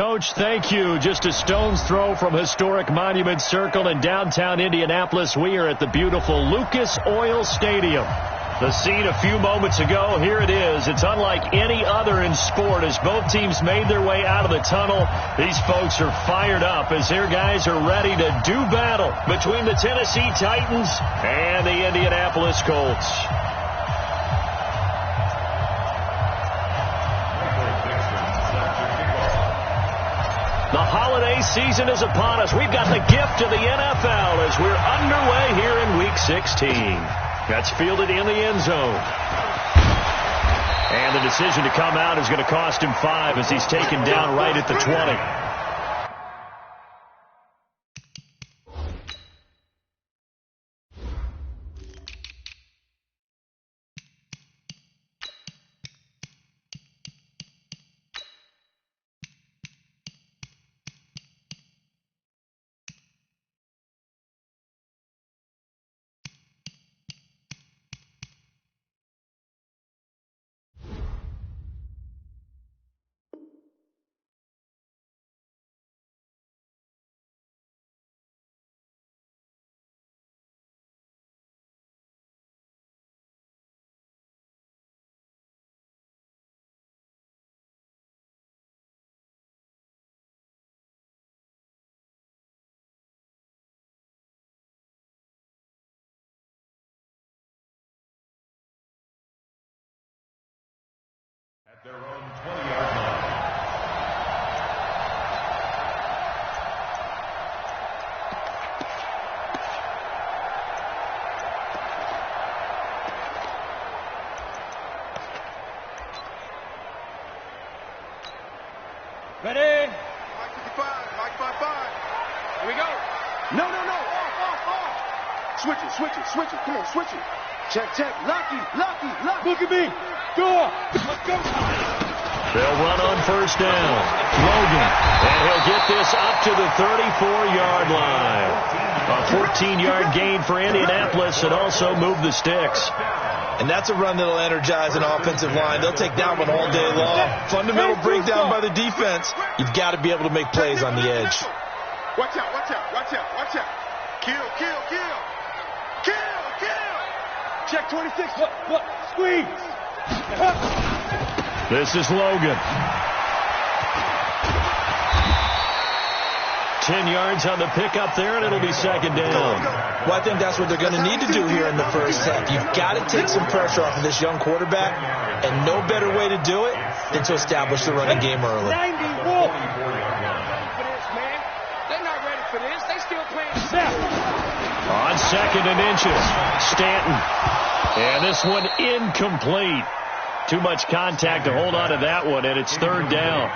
Coach. Thank you. Just a stone's throw from historic Monument Circle in downtown Indianapolis. We are at the beautiful Lucas Oil Stadium. The scene a few moments ago, here it is. It's unlike any other in sport as both teams made their way out of the tunnel. These folks are fired up as their guys are ready to do battle between the Tennessee Titans and the Indianapolis Colts. The holiday season is upon us. We've got the gift of the NFL as we're underway here in Week 16. That's fielded in the end zone. And the decision to come out is going to cost him 5 as he's taken down right at the 20. Their own 20-yard line. Ready? Mike 55, Mike 55. Here we go. No. Off. Switch it. Come on, switch it. Check. Lucky. Look at me. Go. Let's go. They'll run on first down. Logan. And he'll get this up to the 34-yard line. A 14-yard gain for Indianapolis and also move the sticks. And that's a run that'll energize an offensive line. They'll take that one all day long. Fundamental breakdown by the defense. You've got to be able to make plays on the edge. Watch out. Kill. Check 26. Look. Squeeze. This is Logan. 10 yards on the pickup there, and it'll be second down. Well, I think that's what they're going to need to do here in the first half. You've got to take some pressure off of this young quarterback, and no better way to do it than to establish the running game early. 91. They're not ready for this. They still playing Snap. On second and inches, Stanton. And this one incomplete. Too much contact to hold on to that one, and it's third down.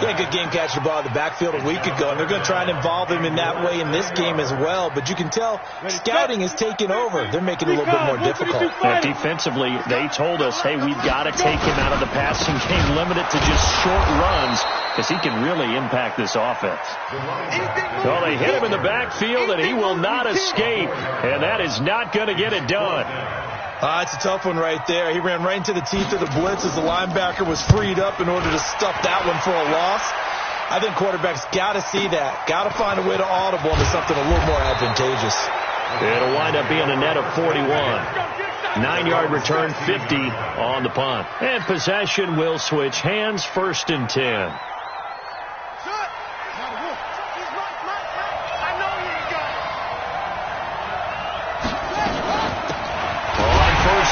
Yeah, good game catching the ball in the backfield a week ago, and they're going to try and involve him in that way in this game as well. But you can tell scouting is taking over. They're making it a little bit more difficult. And defensively, they told us, hey, we've got to take him out of the passing game, limit it to just short runs, because he can really impact this offense. Well, they hit him in the backfield, and he will not escape, and that is not going to get it done. It's a tough one right there. He ran right into the teeth of the blitz as the linebacker was freed up in order to stuff that one for a loss. I think quarterbacks got to see that. Got to find a way to audible into something a little more advantageous. It'll wind up being a net of 41. 9-yard return, 50 on the punt. And possession will switch hands, first and 10.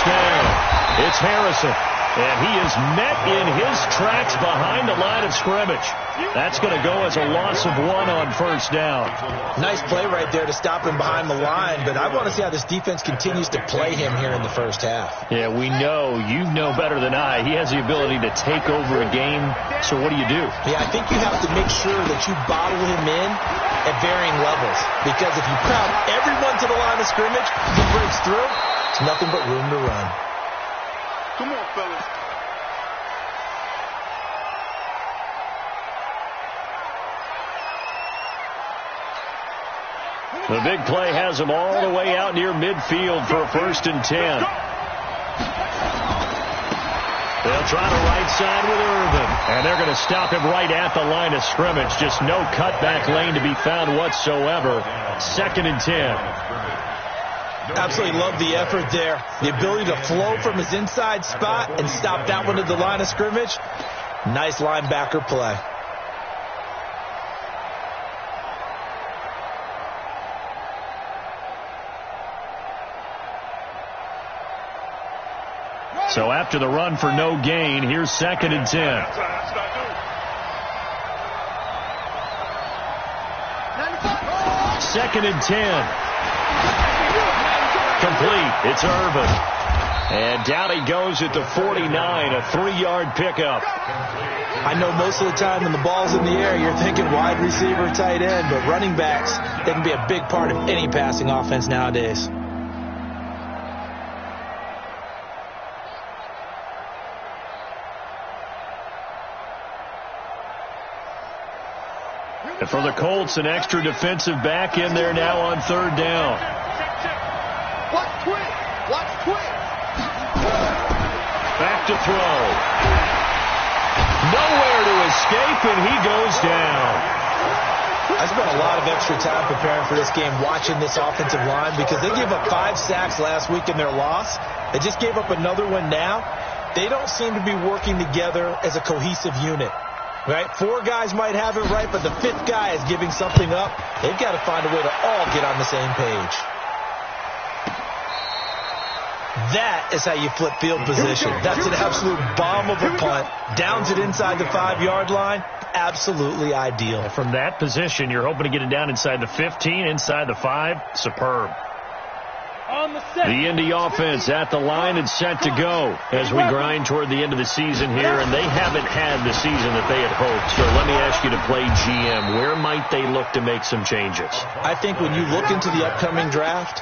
Down. It's Harrison, and he is met in his tracks behind the line of scrimmage. That's going to go as a loss of 1 on first down. Nice play right there to stop him behind the line, but I want to see how this defense continues to play him here in the first half. Yeah, we know, you know better than I, he has the ability to take over a game, so what do you do? Yeah, I think you have to make sure that you bottle him in at varying levels, because if you crowd everyone to the line of scrimmage, he breaks through. It's nothing but room to run. Come on, fellas. The big play has him all the way out near midfield for a first and 10. They'll try the right side with Irvin. And they're going to stop him right at the line of scrimmage. Just no cutback lane to be found whatsoever. 2nd and 10. Absolutely love the effort there. The ability to flow from his inside spot and stop that one at the line of scrimmage. Nice linebacker play. So after the run for no gain, here's 2nd and 10. 2nd and 10. Complete. It's Irvin. And down he goes at the 49, a 3-yard pickup. I know most of the time when the ball's in the air, you're thinking wide receiver, tight end, but running backs, they can be a big part of any passing offense nowadays. And for the Colts, an extra defensive back in there now on 3rd down. Watch quick. Watch quick. Back to throw. Nowhere to escape, and he goes down. I spent a lot of extra time preparing for this game watching this offensive line because they gave up 5 sacks last week in their loss. They just gave up another one now. They don't seem to be working together as a cohesive unit. Right? 4 guys might have it right, but the 5th guy is giving something up. They've got to find a way to all get on the same page. That is how you flip field position. That's an absolute bomb of a punt. Downs it inside the 5-yard line. Absolutely ideal. And from that position, you're hoping to get it down inside the 15, inside the 5. Superb. The Indy offense at the line and set to go as we grind toward the end of the season here, and they haven't had the season that they had hoped. So let me ask you to play GM. Where might they look to make some changes? I think when you look into the upcoming draft,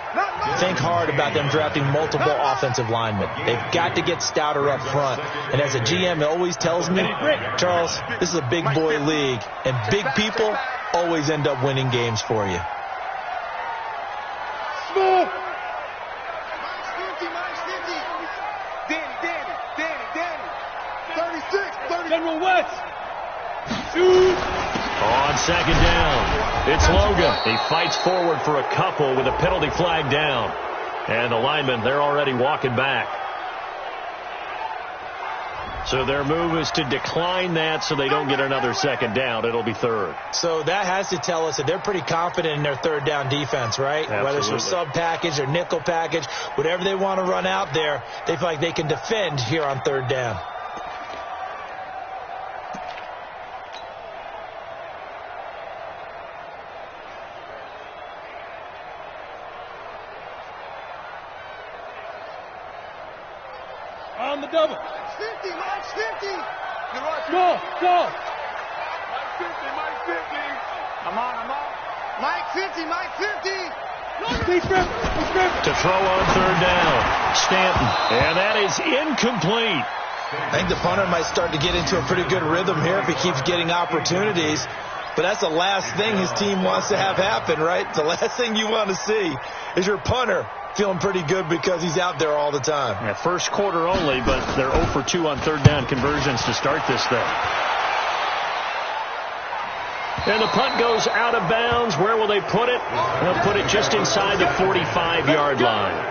think hard about them drafting multiple offensive linemen. They've got to get stouter up front. And as a GM, it always tells me, Charles, this is a big boy league, and big people always end up winning games for you. Smooth. General West. Shoot. On 2nd down, it's Logan. He fights forward for a couple with a penalty flag down. And the linemen, they're already walking back. So their move is to decline that so they don't get another 2nd down. It'll be 3rd. So that has to tell us that they're pretty confident in their 3rd down defense, right? Absolutely. Whether it's a sub package or nickel package, whatever they want to run out there, they feel like they can defend here on 3rd down. On the double. 50, Mike 50. You're right. Go. Mike 50, Mike 50. I'm on. Mike 50, Mike 50. Steve Smith. To throw on 3rd down, Stanton. And that is incomplete. I think the punter might start to get into a pretty good rhythm here if he keeps getting opportunities. But that's the last thing his team wants to have happen, right? The last thing you want to see is your punter feeling pretty good because he's out there all the time. Yeah, first quarter only, but they're 0 for 2 on 3rd down conversions to start this thing. And the punt goes out of bounds. Where will they put it? They'll put it just inside the 45-yard line.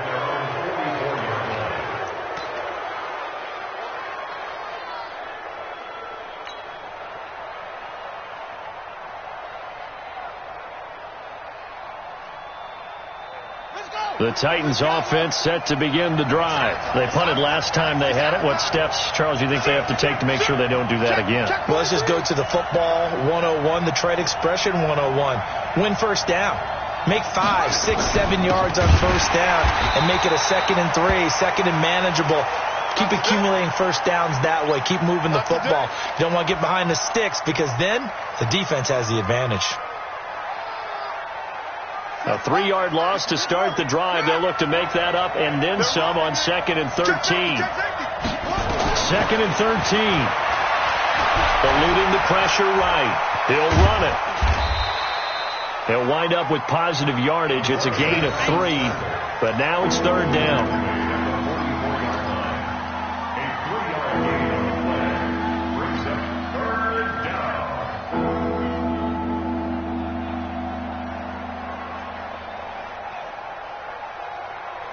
The Titans offense set to begin the drive. They punted last time they had it. What steps, Charles, do you think they have to take to make sure they don't do that again? Well, let's just go to the football 101, the trade expression 101. Win 1st down. Make 5, 6, 7 yards on 1st down and make it a 2nd and 3, 2nd and manageable. Keep accumulating 1st downs that way. Keep moving the football. You don't want to get behind the sticks because then the defense has the advantage. A 3-yard loss to start the drive. They'll look to make that up and then some on 2nd and 13. 2nd and 13. Eluding the pressure right. He'll run it. They'll wind up with positive yardage. It's a gain of 3, but now it's 3rd down.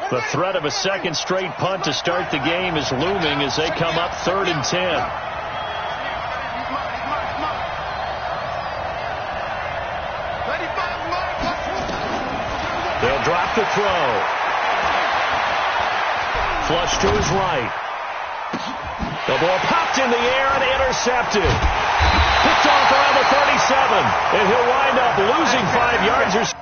The threat of a second straight punt to start the game is looming as they come up 3rd and 10. They'll drop the throw. Flush to his right. The ball popped in the air and intercepted. Picked off around the 37, and he'll wind up losing 5 yards or so.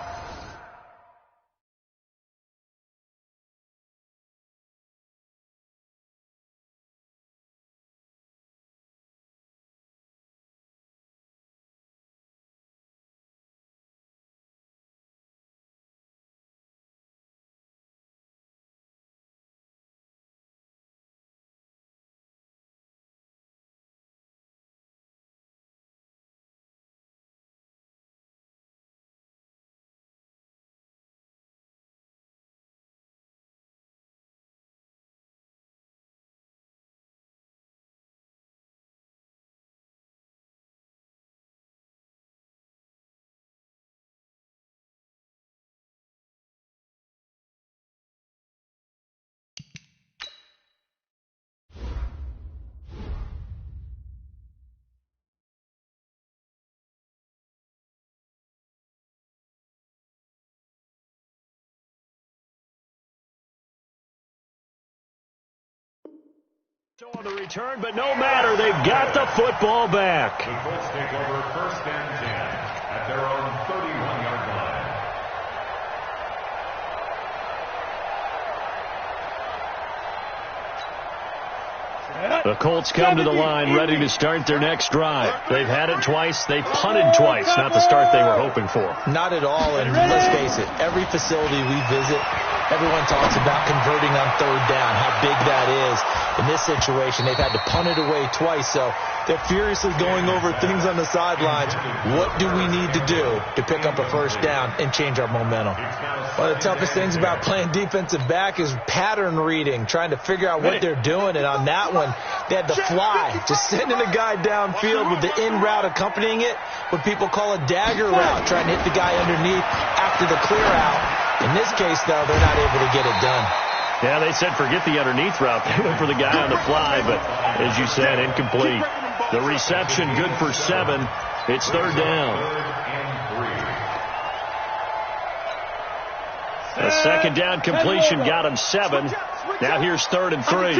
On the return, but no matter, they've got the football back. The Colts take over 1st and 10 at their own 31-yard line. The Colts come to the line ready to start their next drive. They've had it twice. They've punted twice. Not the start they were hoping for. Not at all, and let's face it, every facility we visit, everyone talks about converting on 3rd down, how big that is. In this situation, they've had to punt it away twice, so they're furiously going over things on the sidelines. What do we need to do to pick up a 1st down and change our momentum? One of the toughest things about playing defensive back is pattern reading, trying to figure out what they're doing, and on that one, they had to fly, just sending a guy downfield with the in route accompanying it, what people call a dagger route, trying to hit the guy underneath after the clear out. In this case, though, they're not able to get it done. Yeah, they said forget the underneath route. They went for the guy on the fly, but as you said, incomplete. The reception good for 7. It's 3rd down. A second down completion got him 7. Now here's 3rd and 3.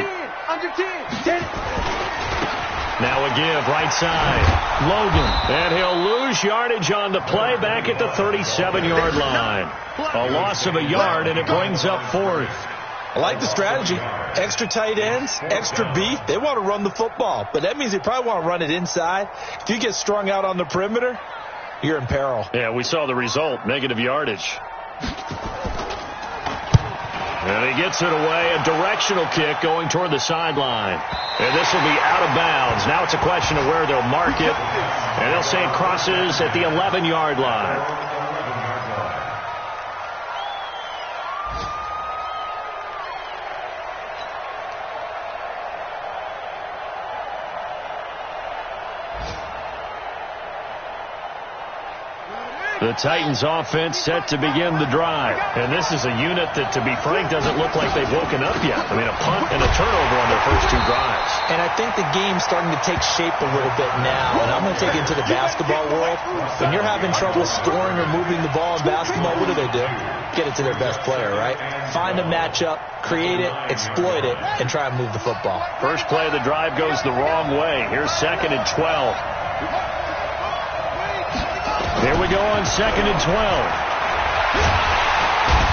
Now a give, right side. Logan. And he'll lose yardage on the play back at the 37-yard line. A loss of a yard, and it brings up 4th. I like the strategy. Extra tight ends, extra beef. They want to run the football, but that means they probably want to run it inside. If you get strung out on the perimeter, you're in peril. Yeah, we saw the result, negative yardage. And he gets it away, a directional kick going toward the sideline. And this will be out of bounds. Now it's a question of where they'll mark it. And they'll say it crosses at the 11-yard line. The Titans offense set to begin the drive. And this is a unit that, to be frank, doesn't look like they've woken up yet. I mean, a punt and a turnover on their first 2 drives. And I think the game's starting to take shape a little bit now. And I'm going to take it into the basketball world. When you're having trouble scoring or moving the ball in basketball, what do? Get it to their best player, right? Find a matchup, create it, exploit it, and try and move the football. First play of the drive goes the wrong way. Here's 2nd and 12. Here we go on 2nd and 12.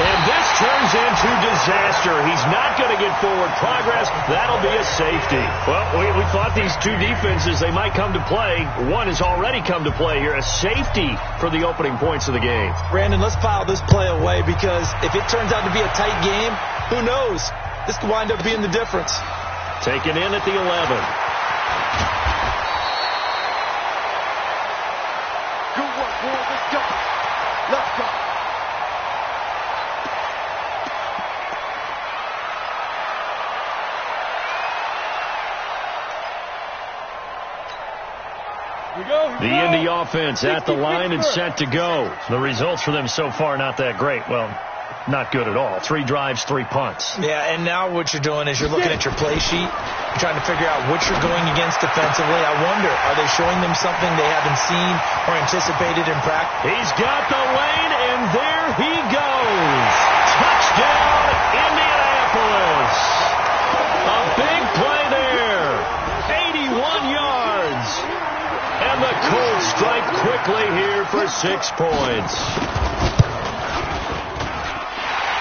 And this turns into disaster. He's not going to get forward progress. That'll be a safety. Well, we thought these 2 defenses, they might come to play. One has already come to play here. A safety for the opening points of the game. Brandon, let's file this play away because if it turns out to be a tight game, who knows? This could wind up being the difference. Taken in at the 11. Let's go. The Indy offense at the line and set to go. The results for them so far not that great. Well, not good at all. 3 drives, 3 punts. Yeah, and now what you're doing is you're looking at your play sheet, trying to figure out what you're going against defensively. I wonder, are they showing them something they haven't seen or anticipated in practice? He's got the lane, and there he goes. Touchdown, Indianapolis. A big play there. 81 yards. And the Colts strike quickly here for 6 points.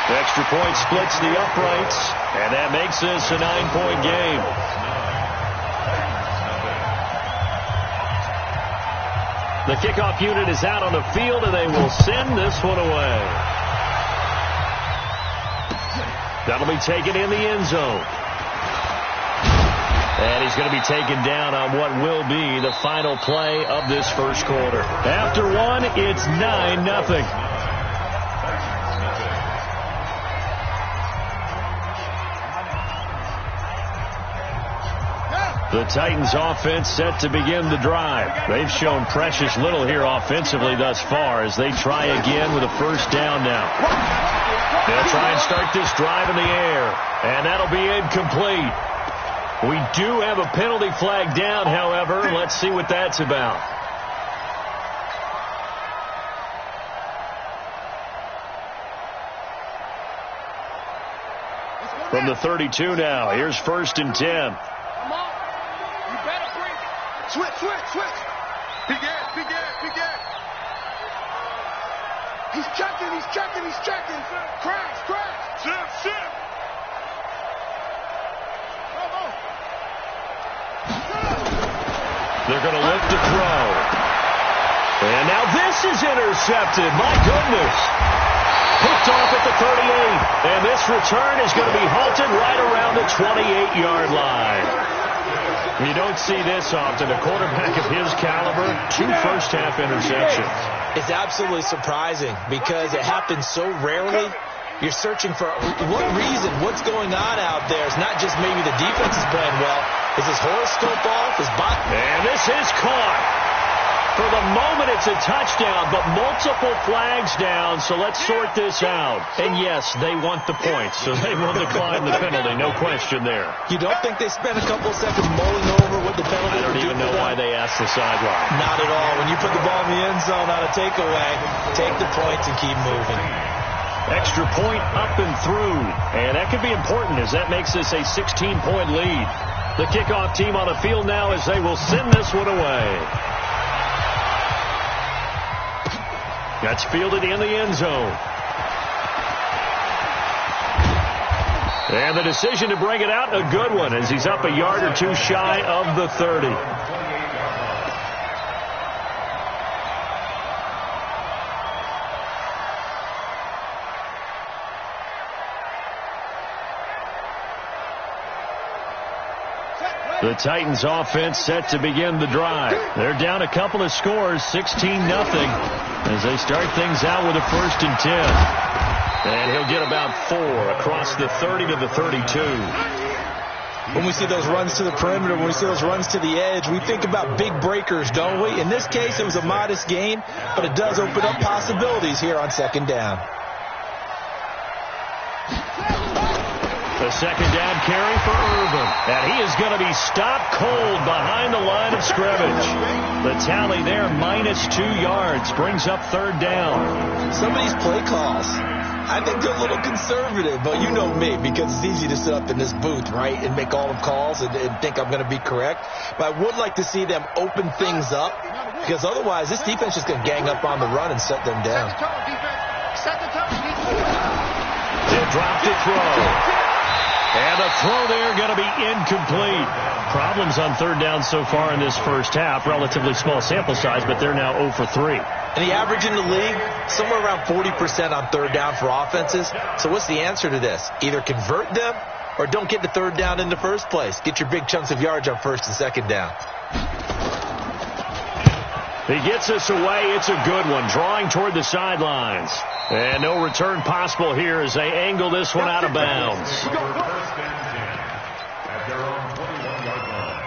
The extra point splits the uprights, and that makes this a 9-point game. The kickoff unit is out on the field, and they will send this one away. That'll be taken in the end zone. And he's going to be taken down on what will be the final play of this first quarter. After one, it's 9-0. The Titans offense set to begin the drive. They've shown precious little here offensively thus far as they try again with a first down now. They'll try and start this drive in the air, and that'll be incomplete. We do have a penalty flag down, however. Let's see what that's about. From the 32 now, here's 1st and 10. Switch. Begin. He's checking. Crash. Ship. They're going to look to throw. And now this is intercepted. My goodness. Picked off at the 38. And this return is going to be halted right around the 28-yard line. You don't see this often. A quarterback of his caliber, 2 first-half interceptions. It's absolutely surprising because it happens so rarely. You're searching for what reason, what's going on out there. It's not just maybe the defense is playing well. Is his horoscope off? And this is caught. For the moment, it's a touchdown, but multiple flags down, so let's sort this out. And yes, they want the points, so they will decline the penalty, no question there. You don't think they spent a couple seconds mulling over what the penalty I don't even know why they asked the sideline. Not at all. When you put the ball in the end zone on a takeaway, take the points and keep moving. Extra point up and through, and that could be important as that makes this a 16-point lead. The kickoff team on the field now as they will send this one away. That's fielded in the end zone. And the decision to bring it out, a good one, as he's up a yard or 2 shy of the 30. The Titans offense set to begin the drive. They're down a couple of scores, 16-0, as they start things out with a 1st and 10. And he'll get about 4 across the 30 to the 32. When we see those runs to the perimeter, when we see those runs to the edge, we think about big breakers, don't we? In this case, it was a modest gain, but it does open up possibilities here on 2nd down. The 2nd down carry for Irvin. And he is going to be stopped cold behind the line of scrimmage. The tally there, -2 yards, brings up 3rd down. Some of these play calls, I think they're a little conservative, but you know me, because it's easy to sit up in this booth, right, and make all the calls and think I'm going to be correct. But I would like to see them open things up, because otherwise this defense is going to gang up on the run and set them down. They drop the throw. And the throw there going to be incomplete. Problems on 3rd down so far in this first half. Relatively small sample size, but they're now 0 for 3. And the average in the league, somewhere around 40% on 3rd down for offenses. So what's the answer to this? Either convert them or don't get the 3rd down in the first place. Get your big chunks of yards on 1st and 2nd down. He gets us away. It's a good one, drawing toward the sidelines. And no return possible here as they angle this one out of bounds. First and 10 at their own 21-yard line.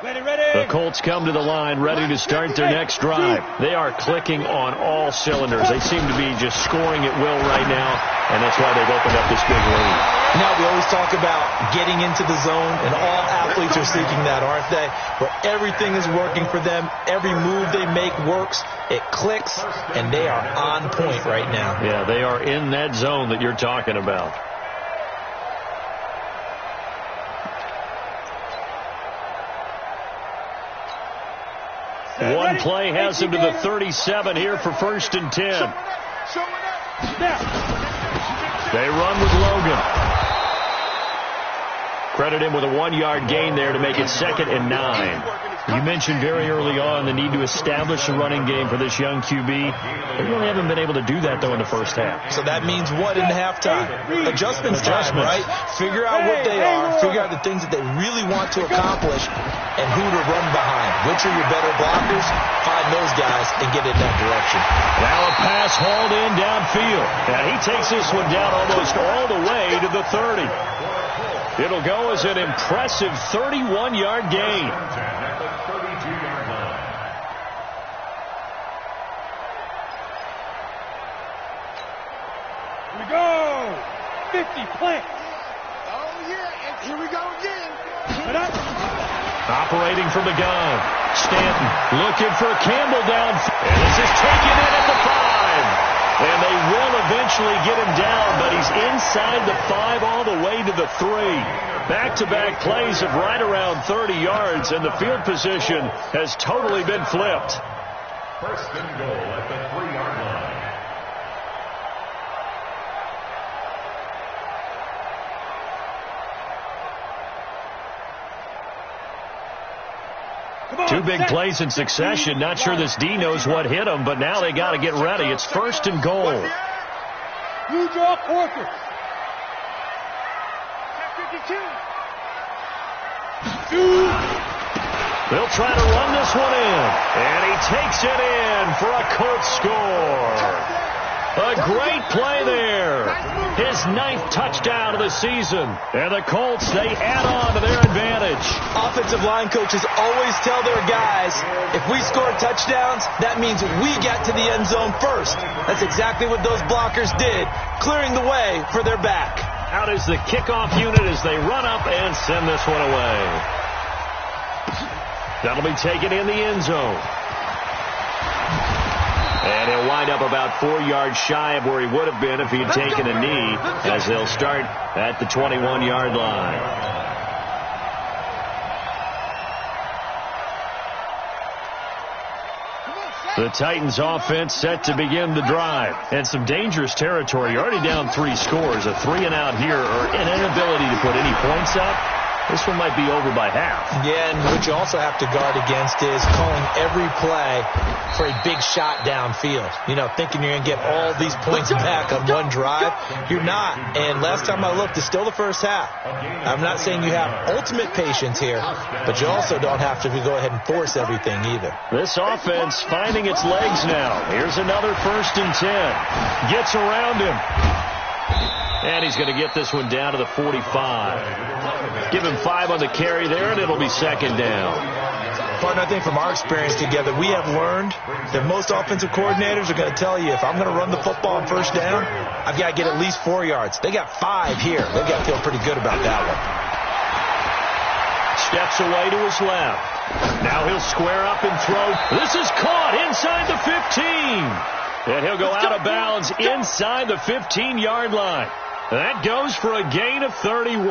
The Colts come to the line ready to start their next drive. They are clicking on all cylinders. They seem to be just scoring at will right now, and that's why they've opened up this big lead. Now, we always talk about getting into the zone, and all athletes are seeking that, aren't they? Where everything is working for them. Every move they make works. It clicks, and they are on point right now. Yeah, they are in that zone that you're talking about. One play has him to the 37 here for 1st and 10. They run with Logan. Credit him with a 1-yard gain there to make it 2nd and 9. You mentioned very early on the need to establish a running game for this young QB. They really haven't been able to do that, though, in the first half. So that means what in halftime? Adjustments time, right? Figure out what they are, figure out the things that they really want to accomplish, and who to run behind. Which are your better blockers? Find those guys and get in that direction. Now a pass hauled in downfield. And he takes this one down almost all the way to the 30. It'll go as an impressive 31-yard gain. Here we go. 50 plants. Oh, yeah, and here we go again. Operating from the gun. Stanton looking for Campbell down. And this is taken in at the 5. And they will eventually get him down, but he's inside the 5 all the way to the 3. Back-to-back plays of right around 30 yards, and the field position has totally been flipped. 1st and goal at the 3-yard line. Two big plays in succession. Not sure this D knows what hit him, but now they got to get ready. It's 1st and goal. You draw quarters. 52. They'll try to run this one in. And he takes it in for a Colts score. A great play there. His 9th touchdown of the season. And the Colts, they add on to their advantage. Offensive line coaches always tell their guys, if we score touchdowns, that means we get to the end zone first. That's exactly what those blockers did, clearing the way for their back. Out is the kickoff unit as they run up and send this one away. That'll be taken in the end zone. And he'll wind up about 4 yards shy of where he would have been if he had taken a knee, as they'll start at the 21-yard line. The Titans offense set to begin the drive. And some dangerous territory. You're already down 3 scores. A 3-and-out here, or an inability to put any points up. This one might be over by half. Yeah, and what you also have to guard against is calling every play for a big shot downfield. You know, thinking you're going to get all these points back on one drive. You're not. And last time I looked, it's still the first half. I'm not saying you have ultimate patience here, but you also don't have to go ahead and force everything either. This offense finding its legs now. Here's another 1st and 10. Gets around him. And he's going to get this one down to the 45. Give him 5 on the carry there, and it'll be 2nd down. Partner, I think from our experience together, we have learned that most offensive coordinators are going to tell you, if I'm going to run the football on 1st down, I've got to get at least 4 yards. They got 5 here. They've got to feel pretty good about that one. Steps away to his left. Now he'll square up and throw. This is caught inside the 15. And he'll go out of bounds inside the 15-yard line. That goes for a gain of 31.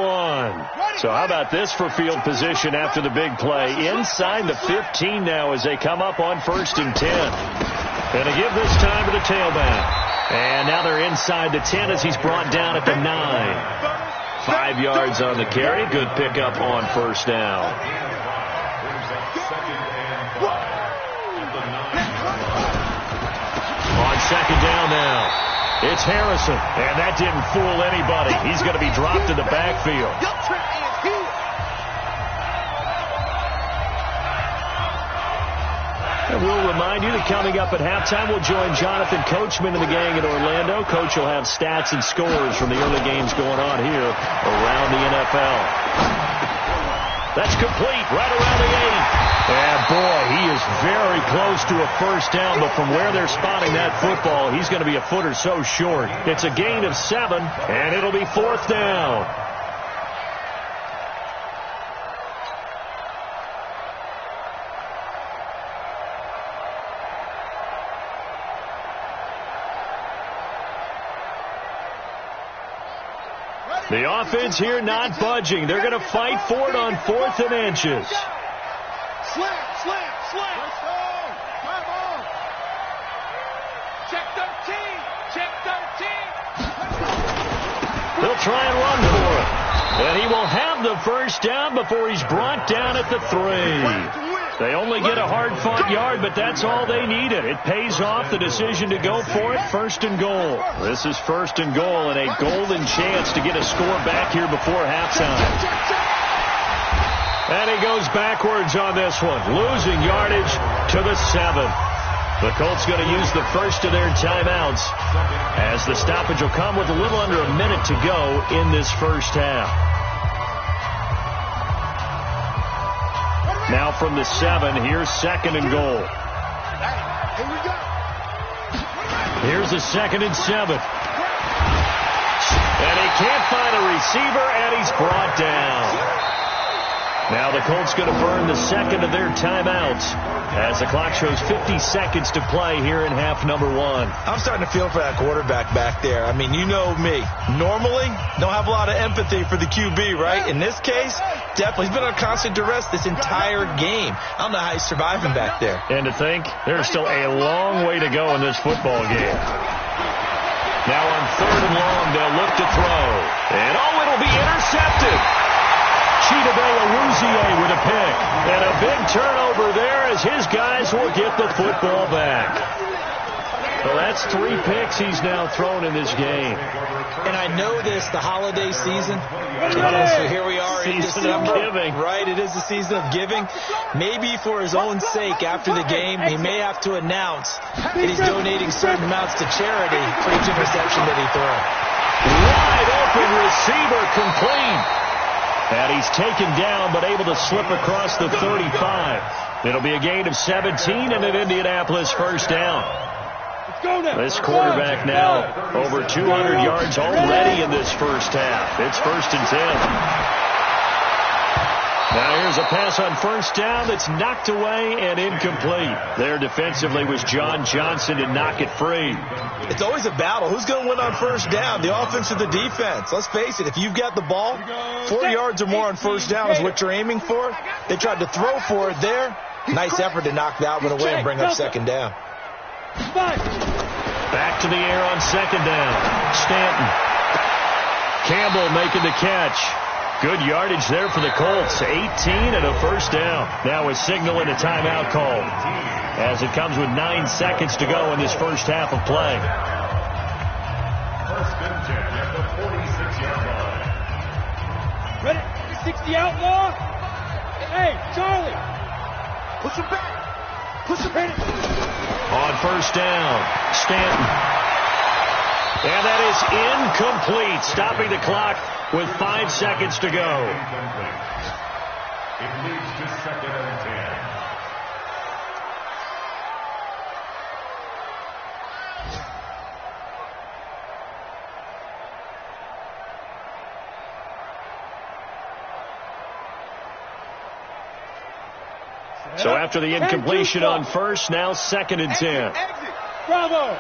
So how about this for field position after the big play? Inside the 15 now as they come up on 1st and 10. And to give this time to the tailback. And now they're inside the 10 as he's brought down at the 9. 5 yards on the carry. Good pickup on 1st down. On 2nd down now. It's Harrison, and that didn't fool anybody. He's going to be dropped in the backfield. And we'll remind you that coming up at halftime, we'll join Jonathan Coachman and the gang in Orlando. Coach will have stats and scores from the early games going on here around the NFL. That's complete right around the 8. And, boy, he is very close to a first down, but from where they're spotting that football, he's going to be a foot or so short. It's a gain of 7, and it'll be 4th down. The offense here not budging. They're going to fight for it on 4th and inches. Slam. Let's go. Come on. Check 13. Check 13. They'll try and run for it. And he will have the first down before he's brought down at the 3. They only get a hard-fought yard, but that's all they needed. It pays off the decision to go for it, 1st and goal. This is 1st and goal and a golden chance to get a score back here before halftime. And he goes backwards on this one, losing yardage to the 7. The Colts going to use the first of their timeouts as the stoppage will come with a little under a minute to go in this first half. Now from the 7, here's 2nd and goal. Here we go. Here's a 2nd and 7. And he can't find a receiver, and he's brought down. Now the Colts going to burn the 2nd of their timeouts as the clock shows 50 seconds to play here in half number 1. I'm starting to feel for that quarterback back there. I mean, you know me. Normally, don't have a lot of empathy for the QB, right? In this case, definitely. He's been on constant duress this entire game. I don't know how he's surviving back there. And to think, there's still a long way to go in this football game. Now on 3rd and long, they'll look to throw. And, it'll be intercepted. Chidobe with a pick. And a big turnover there as his guys will get the football back. Well, that's 3 picks he's now thrown in this game. And I know this, the holiday season. So here we are in December. Giving. Right, it is the season of giving. Maybe for his own sake after the game, he may have to announce that he's donating certain amounts to charity for each interception that he throws. Wide open receiver complete. And he's taken down but able to slip across the 35. It'll be a gain of 17 and an Indianapolis first down. This quarterback now over 200 yards already in this first half. It's 1st and 10. Now here's a pass on first down that's knocked away and incomplete. There defensively was John Johnson to knock it free. It's always a battle. Who's going to win on first down, the offense or the defense? Let's face it, if you've got the ball, 4 yards or more on first down is what you're aiming for. They tried to throw for it there. Nice effort to knock that one away and bring up 2nd down. Back to the air on 2nd down. Stanton. Campbell making the catch. Good yardage there for the Colts. 18 and a first down. Now a signal and a timeout call as it comes with 9 seconds to go in this first half of play. 1st and 10 at the 46-yard line. Ready? 60 outlaw. Hey, Charlie. Push him back. Push him back. On first down, Stanton. And that is incomplete, stopping the clock with 5 seconds to go. It leads to 2nd and 10. So after the incompletion on first, now 2nd and 10. Exit. Bravo.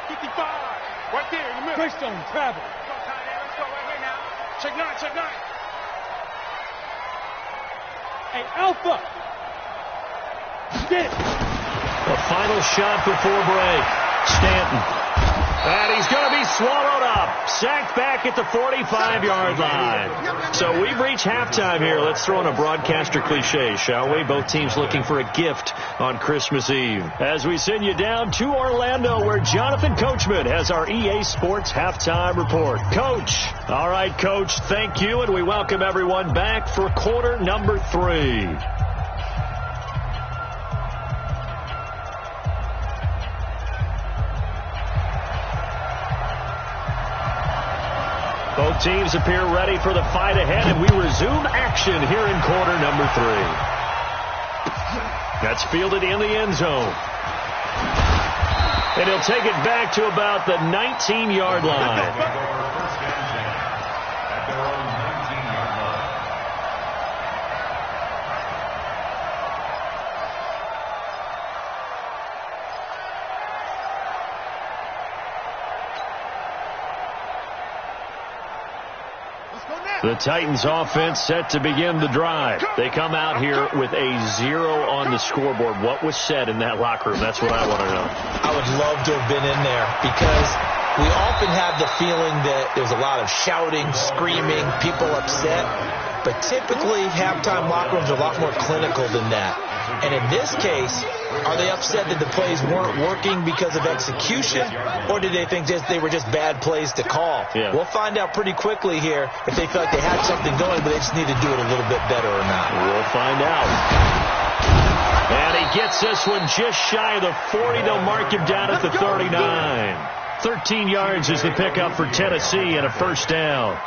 55. Right there in the middle. Greystone, travel. Let's go right here now. Check 9, check 9. Hey, Alpha. Get it. The final shot before break. Stanton. And he's going to be swallowed up. Sacked back at the 45-yard line. So we've reached halftime here. Let's throw in a broadcaster cliche, shall we? Both teams looking for a gift on Christmas Eve. As we send you down to Orlando, where Jonathan Coachman has our EA Sports halftime report. Coach. All right, Coach, thank you, and we welcome everyone back for quarter number 3. Both teams appear ready for the fight ahead, and we resume action here in quarter number 3. That's fielded in the end zone. And he'll take it back to about the 19-yard line. The Titans offense set to begin the drive. They come out here with a 0 on the scoreboard. What was said in that locker room? That's what I want to know. I would love to have been in there because we often have the feeling that there's a lot of shouting, screaming, people upset. But typically, halftime locker rooms are a lot more clinical than that. And in this case, are they upset that the plays weren't working because of execution, or did they think they were just bad plays to call? Yeah. We'll find out pretty quickly here if they feel like they had something going, but they just need to do it a little bit better or not. We'll find out. And he gets this one just shy of the 40. They'll mark him down at the 39. 13 yards is the pickup for Tennessee and a first down.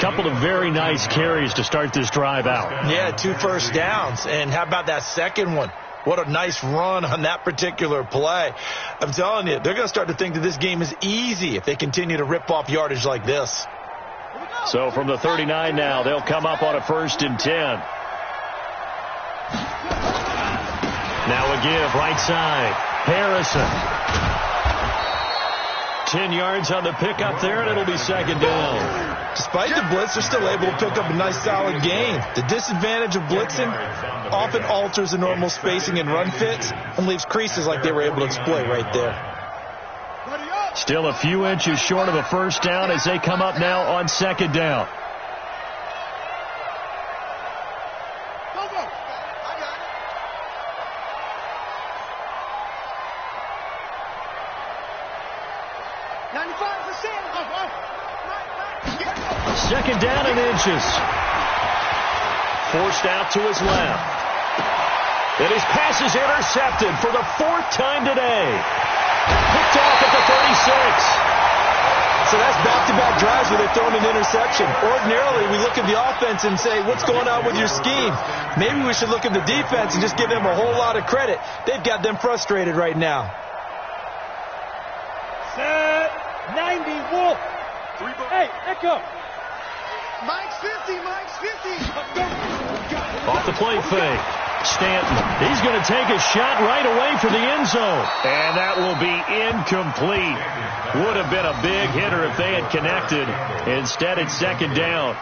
Couple of very nice carries to start this drive out. Yeah, 2 first downs. And how about that second one? What a nice run on that particular play. I'm telling you, they're going to start to think that this game is easy if they continue to rip off yardage like this. So from the 39 now, they'll come up on a 1st and 10. Now a give right side. Harrison. 10 yards on the pickup there, and it'll be 2nd down. Despite the blitz, they're still able to pick up a nice solid gain. The disadvantage of blitzing often alters the normal spacing and run fits and leaves creases like they were able to exploit right there. Still a few inches short of a first down as they come up now on 2nd down. Second down and inches. Forced out to his left. And his pass is intercepted for the 4th time today. Picked off at the 36. So that's back-to-back drives where they're throwing an interception. Ordinarily, we look at the offense and say, what's going on with your scheme? Maybe we should look at the defense and just give them a whole lot of credit. They've got them frustrated right now. Set 90 Wolf. Hey, Echo. Mike's 50, Mike's 50. Off the play fake. Stanton. He's going to take a shot right away for the end zone. And that will be incomplete. Would have been a big hitter if they had connected. Instead, it's 2nd down.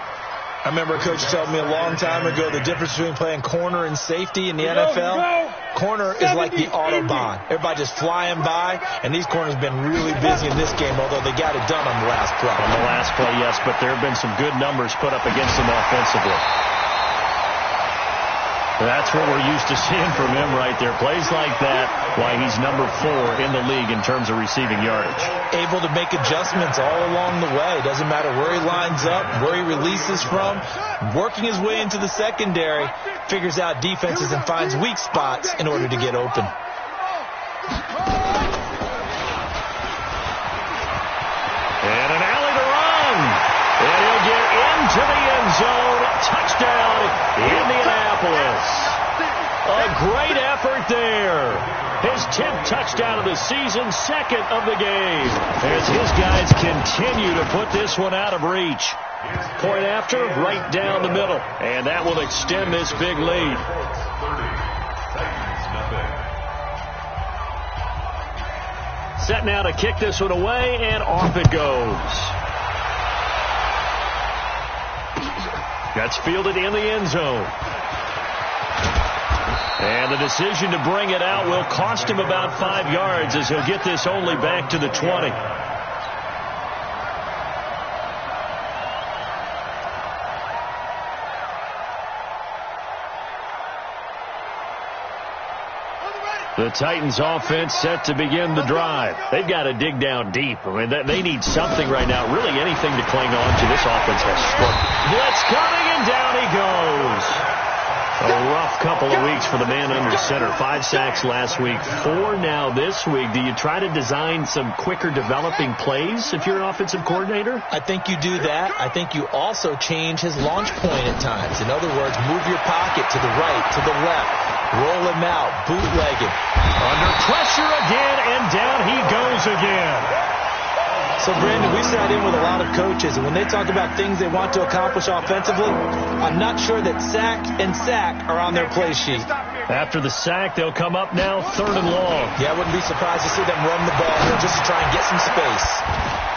I remember a coach telling me a long time ago the difference between playing corner and safety in the NFL. Corner is like the Autobahn. Everybody just flying by, and these corners have been really busy in this game, although they got it done on the last play. On the last play, yes, but there have been some good numbers put up against them offensively. That's what we're used to seeing from him right there. Plays like that, why he's number 4 in the league in terms of receiving yardage. Able to make adjustments all along the way. Doesn't matter where he lines up, where he releases from. Working his way into the secondary, figures out defenses and finds weak spots in order to get open. And an alley to run. And he'll get into the end zone. Touchdown, Indianapolis. A great effort there. His 10th touchdown of the season, 2nd of the game. As his guys continue to put this one out of reach. Point after, right down the middle. And that will extend this big lead. Set now to kick this one away, and off it goes. That's fielded in the end zone. And the decision to bring it out will cost him about 5 yards as he'll get this only back to the 20. The Titans offense set to begin the drive. They've got to dig down deep. I mean, they need something right now, really anything to cling on to. This offense has struggled. Blitz coming, and down he goes. A rough rough couple of weeks for the man under center. 5 sacks last week, 4 now this week. Do you try to design some quicker developing plays if you're an offensive coordinator? I think you do that. I think you also change his launch point at times. In other words, move your pocket to the right, to the left, roll him out, bootleg him. Under pressure again, and down he goes again. So, Brandon, we sat in with a lot of coaches, and when they talk about things they want to accomplish offensively, I'm not sure that sack and sack are on their play sheet. After the sack, they'll come up now 3rd and long. Yeah, I wouldn't be surprised to see them run the ball here just to try and get some space.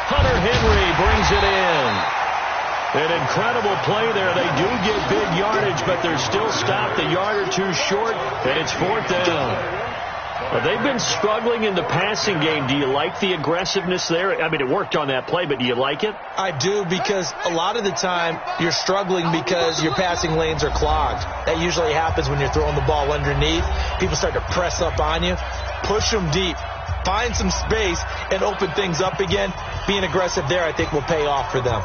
Hunter Henry brings it in. An incredible play there. They do get big yardage, but they're still stopped a yard or two short, and it's 4th down. Well, they've been struggling in the passing game. Do you like the aggressiveness there? I mean, it worked on that play, but do you like it? I do, because a lot of the time you're struggling because your passing lanes are clogged. That usually happens when you're throwing the ball underneath. People start to press up on you. Push them deep. Find some space and open things up again. Being aggressive there, I think, will pay off for them.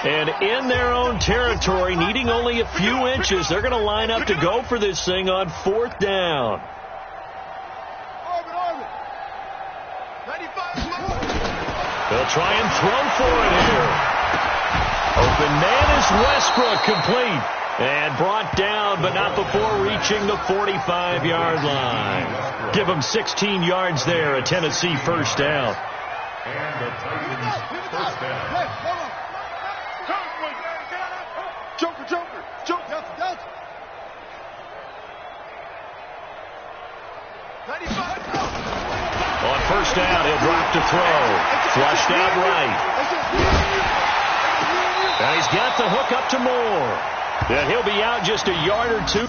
And in their own territory, needing only a few inches, they're going to line up to go for this thing on 4th down. They'll try and throw for it here. Open man is Westbrook, complete. And brought down, but not before reaching the 45-yard line. Give them 16 yards there, a Tennessee first down. And the Titans first down. Joker. 95. On first down, he'll drop to throw. Flushed out right. And he's got the hook up to Moore. And he'll be out just a yard or two.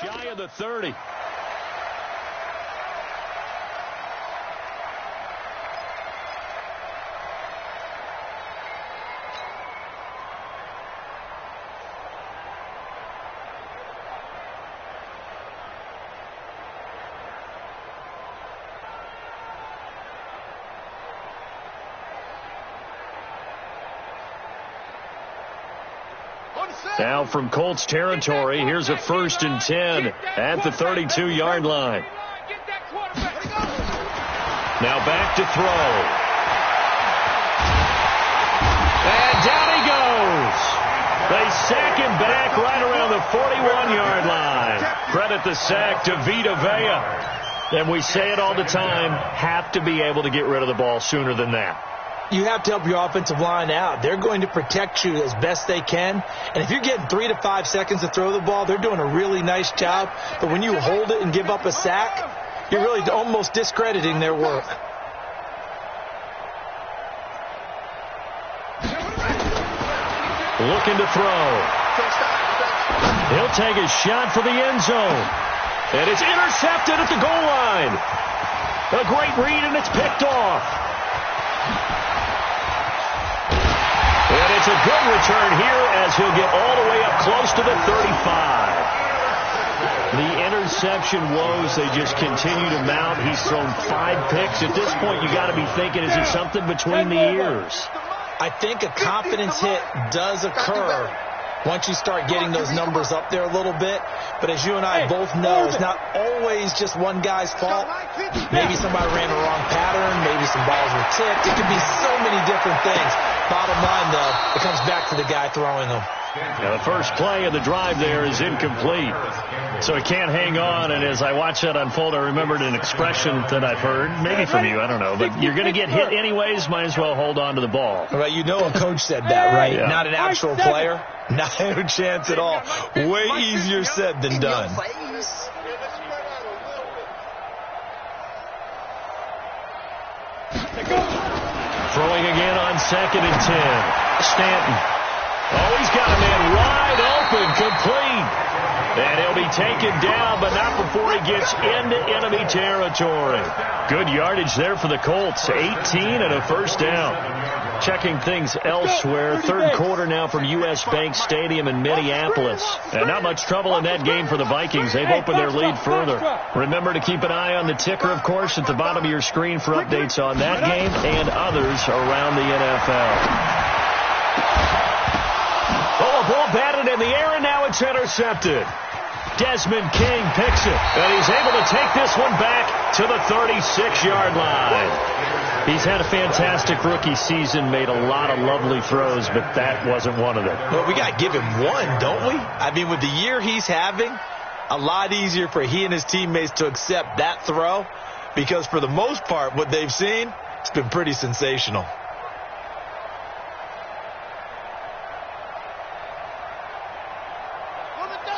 shy of the 30. Now from Colts territory, here's a 1st and 10 at the 32-yard line. Now back to throw. And down he goes. They sack him back right around the 41-yard line. Credit the sack to Vita Vea. And we say it all the time, have to be able to get rid of the ball sooner than that. You have to help your offensive line out. They're going to protect you as best they can. And if you're getting 3 to 5 seconds to throw the ball, they're doing a really nice job. But when you hold it and give up a sack, you're really almost discrediting their work. Looking to throw. He'll take a shot for the end zone. And it's intercepted at the goal line. A great read, and it's picked off. And it's a good return here as he'll get all the way up close to the 35. The interception woes, they just continue to mount. He's thrown 5 picks. At this point, you got to be thinking, is it something between the ears? I think a confidence hit does occur once you start getting those numbers up there a little bit. But as you and I both know, it's not always just one guy's fault. Maybe somebody ran the wrong pattern. Maybe some balls were tipped. It could be so many different things. Bottom line, though, it comes back to the guy throwing them. Now the first play of the drive there is incomplete. So he can't hang on. And as I watch that unfold, I remembered an expression that I've heard, maybe from you, I don't know. But you're going to get hit anyways, might as well hold on to the ball. Right, you know a coach said that, right? Yeah. Not an actual player. Not a chance at all. Way easier said than done. Throwing again on 2nd and 10. Stanton. Oh, he's got a man wide open, complete. And he'll be taken down, but not before he gets into enemy territory. Good yardage there for the Colts. 18 and a first down. Checking things elsewhere. 3rd quarter now from U.S. Bank Stadium in Minneapolis. And not much trouble in that game for the Vikings. They've opened their lead further. Remember to keep an eye on the ticker, of course, at the bottom of your screen for updates on that game and others around the NFL. Oh, a ball batted in the air, and now it's intercepted. Desmond King picks it, and he's able to take this one back to the 36-yard line. He's had a fantastic rookie season, made a lot of lovely throws, but that wasn't one of them. Well, we got to give him one, don't we? I mean, with the year he's having, a lot easier for he and his teammates to accept that throw, because for the most part, what they've seen, it's been pretty sensational.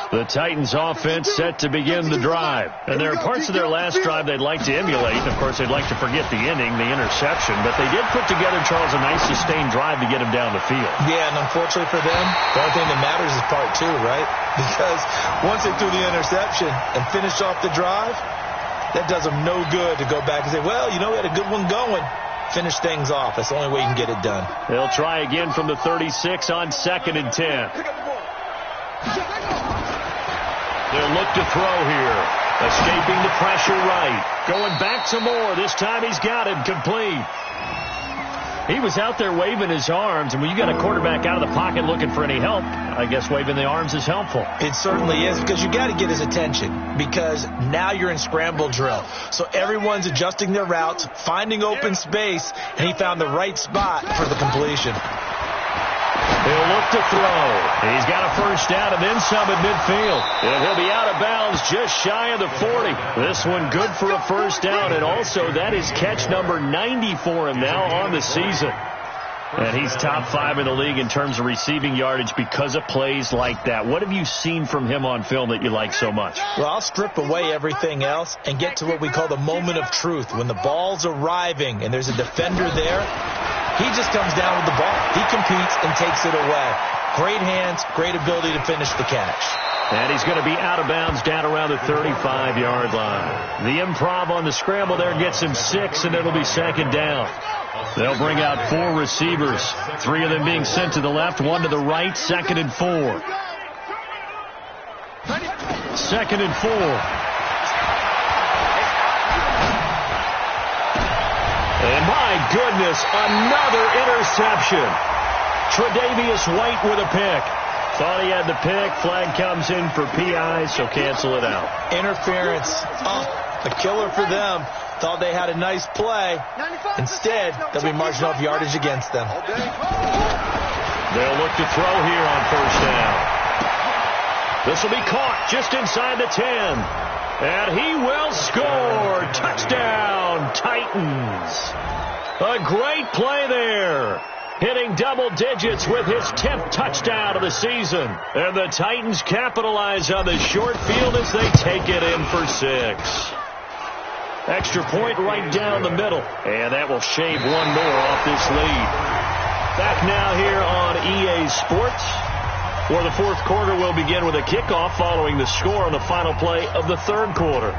The Titans offense set to begin the drive. And there are parts of their last drive they'd like to emulate. Of course, they'd like to forget the ending, the interception. But they did put together, Charles, a nice sustained drive to get him down the field. Yeah, and unfortunately for them, the only thing that matters is part 2, right? Because once they threw the interception and finished off the drive, that does them no good to go back and say, well, you know, we had a good one going. Finish things off. That's the only way you can get it done. They'll try again from the 36 on 2nd and 10. They'll look to throw here. Escaping the pressure right. Going back some more. This time he's got him complete. He was out there waving his arms, and when you got a quarterback out of the pocket looking for any help, I guess waving the arms is helpful. It certainly is, because you got to get his attention, because now you're in scramble drill. So everyone's adjusting their routes, finding open space, and he found the right spot for the completion. He'll look to throw. He's got a first down and then some at midfield. And he'll be out of bounds just shy of the 40. This one good for a first down, and also that is catch number 90 for him now on the season. And he's top 5 in the league in terms of receiving yardage because of plays like that. What have you seen from him on film that you like so much? Well, I'll strip away everything else and get to what we call the moment of truth. When the ball's arriving and there's a defender there, He just comes down with the ball. He competes and takes it away. Great hands, great ability to finish the catch. And he's going to be out of bounds down around the 35-yard line. The improv on the scramble there gets him 6, and it'll be second down. They'll bring out 4 receivers, 3 of them being sent to the left, 1 to the right, 2nd and 4. 2nd and 4. And my goodness, another interception. Tre'Davious White with a pick. Thought he had the pick. Flag comes in for PI, so cancel it out. Interference. Oh, a killer for them. Thought they had a nice play. Instead, they'll be marching off yardage against them. They'll look to throw here on first down. This will be caught just inside the 10. And he will score. Touchdown, Titans. A great play there. Hitting double digits with his 10th touchdown of the season. And the Titans capitalize on the short field as they take it in for 6. Extra point right down the middle. And that will shave 1 more off this lead. Back now here on EA Sports, where the 4th quarter will begin with a kickoff following the score on the final play of the 3rd quarter.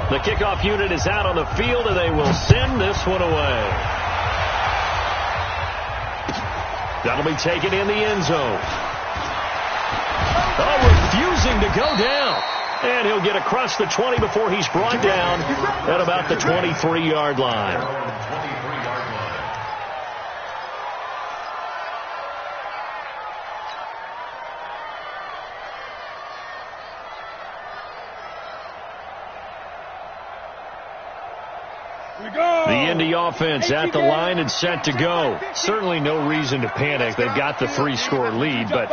The kickoff unit is out on the field, and they will send this one away. That'll be taken in the end zone. Oh, refusing to go down. And he'll get across the 20 before he's brought down at about the 23-yard line. The Indy offense at the line and set to go. Certainly no reason to panic. They've got the 3-score lead, but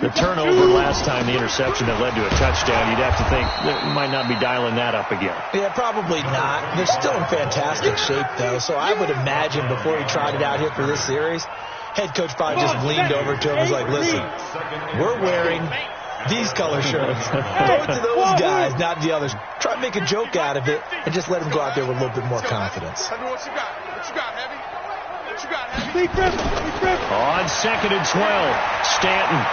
the turnover last time, the interception that led to a touchdown, you'd have to think that might not be dialing that up again. Yeah, probably not. They're still in fantastic shape, though, so I would imagine before he trotted out here for this series, head coach probably just leaned over to him and was like, listen, we're wearing these color shirts. Throw it to those guys, not the others. Try to make a joke out of it and just let them go out there with a little bit more confidence. What you got? What you got, Heavy? What you got, Heavy? On 2nd and 12, Stanton.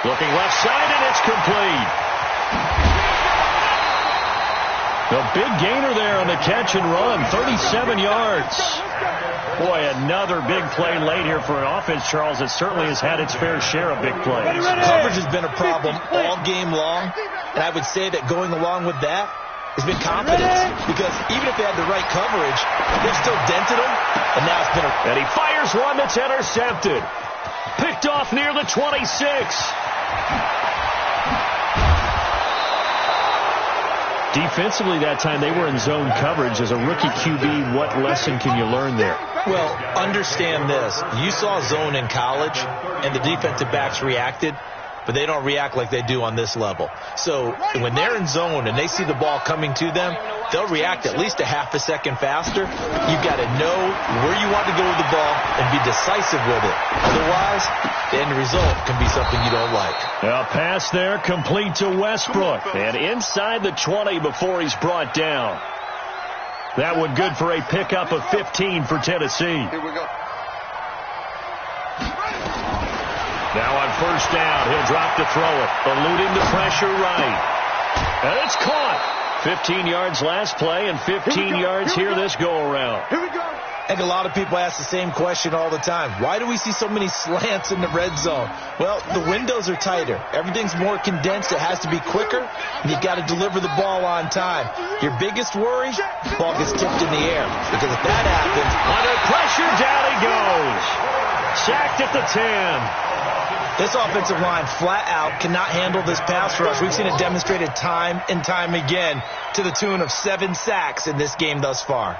Looking left side, and it's complete. The big gainer there on the catch and run, 37 yards. Boy, another big play late here for an offense, Charles, that certainly has had its fair share of big plays. Coverage has been a problem all game long, and I would say that going along with that has been confidence, because even if they had the right coverage, they've still dented them, and now it's been a... And he fires one that's intercepted. Picked off near the 26. Defensively that time, they were in zone coverage. As a rookie QB, what lesson can you learn there? Well, understand this. You saw zone in college, and the defensive backs reacted, but they don't react like they do on this level. So when they're in zone and they see the ball coming to them, they'll react at least a half a second faster. You've got to know where you want to go with the ball and be decisive with it. Otherwise, the end result can be something you don't like. A pass there complete to Westbrook. And inside the 20 before he's brought down. That one good for a pickup of 15 for Tennessee. Here we go. Now on first down, he'll drop to throw it. Eluding the pressure right. And it's caught. 15 yards last play and 15 yards here this go-around. Here we go. I think a lot of people ask the same question all the time. Why do we see so many slants in the red zone? Well, the windows are tighter. Everything's more condensed. It has to be quicker, and you've got to deliver the ball on time. Your biggest worry, the ball gets tipped in the air. Because if that happens, under pressure, down he goes. Sacked at the 10. This offensive line flat out cannot handle this pass rush. We've seen it demonstrated time and time again to the tune of 7 sacks in this game thus far.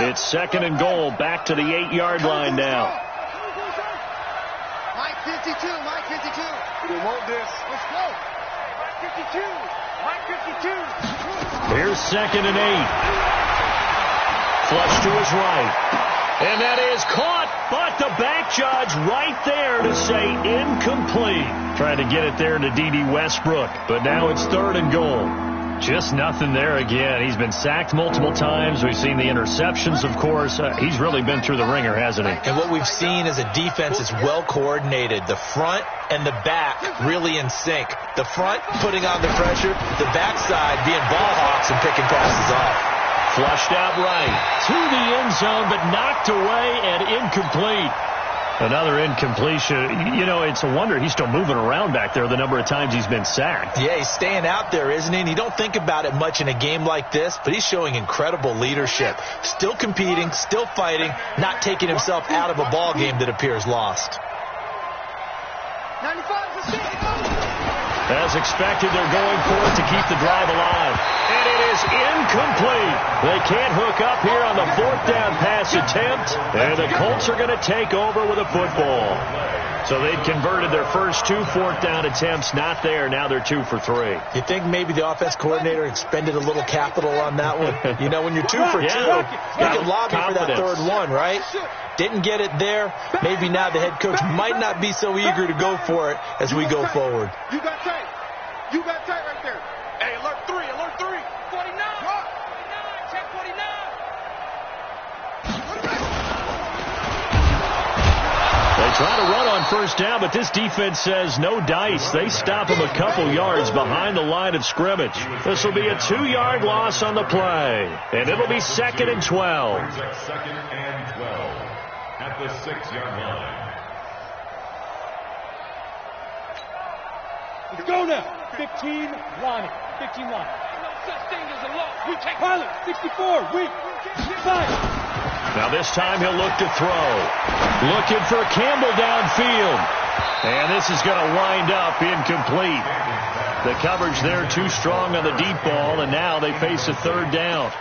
It's 2nd and goal, back to the 8-yard line now. Mike 52, Mike 52. We want this. Let's go. Mike 52, Mike 52. Here's 2nd and 8. Flush to his right. And that is caught, but the back judge right there to say incomplete. Trying to get it there to D.D. Westbrook, but now it's 3rd and goal. Just nothing there again. He's been sacked multiple times. We've seen the interceptions, of course. He's really been through the ringer, hasn't he? And what we've seen is a defense that's well coordinated. The front and the back really in sync. The front putting on the pressure, the backside being ball hawks and picking passes off. Flushed out right to the end zone, but knocked away and incomplete. Another incompletion. You know, it's a wonder he's still moving around back there the number of times he's been sacked. Yeah, he's staying out there, isn't he? And you don't think about it much in a game like this, but he's showing incredible leadership. Still competing, still fighting, not taking himself out of a ball game that appears lost. As expected, they're going for it to keep the drive alive. And it is incomplete. They can't hook up here on the fourth down pass attempt. And the Colts are going to take over with a football. So they'd converted their first 2 fourth down attempts. Not there. Now they're 2 for 3. You think maybe the offense coordinator expended a little capital on that one? You know, when you're 2 for 2, you can lobby for that third one, right? Didn't get it there. Maybe now the head coach might not be so eager to go for it as we go forward. You got tight. You got tight right there. Hey, alert 3, alert 3. 49. 49, check 49. They try to run on first down, but this defense says no dice. They stop him a couple yards behind the line of scrimmage. This will be a 2-yard loss on the play, and it'll be 2nd and 12. 2nd and 12 at the 6-yard line. Let's go now. 15 Lonnie. 15 Lonnie. No such thing as a loss. We take Pilot, 64. Weak. 5. Now this time he'll look to throw. Looking for Campbell downfield. And this is going to wind up incomplete. The coverage there too strong on the deep ball, and now they face a 3rd down.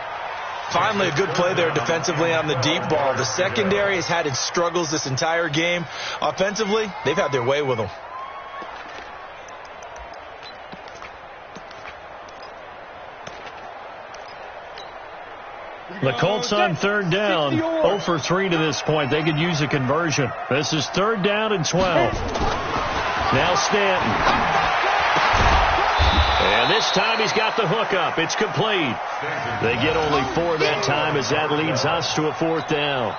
Finally, a good play there defensively on the deep ball. The secondary has had its struggles this entire game. Offensively, they've had their way with them. The Colts on 3rd down, 0 for 3 to this point. They could use a conversion. This is 3rd down and 12. Now Stanton. And this time he's got the hook up. It's complete. They get only 4 that time as that leads us to a 4th down.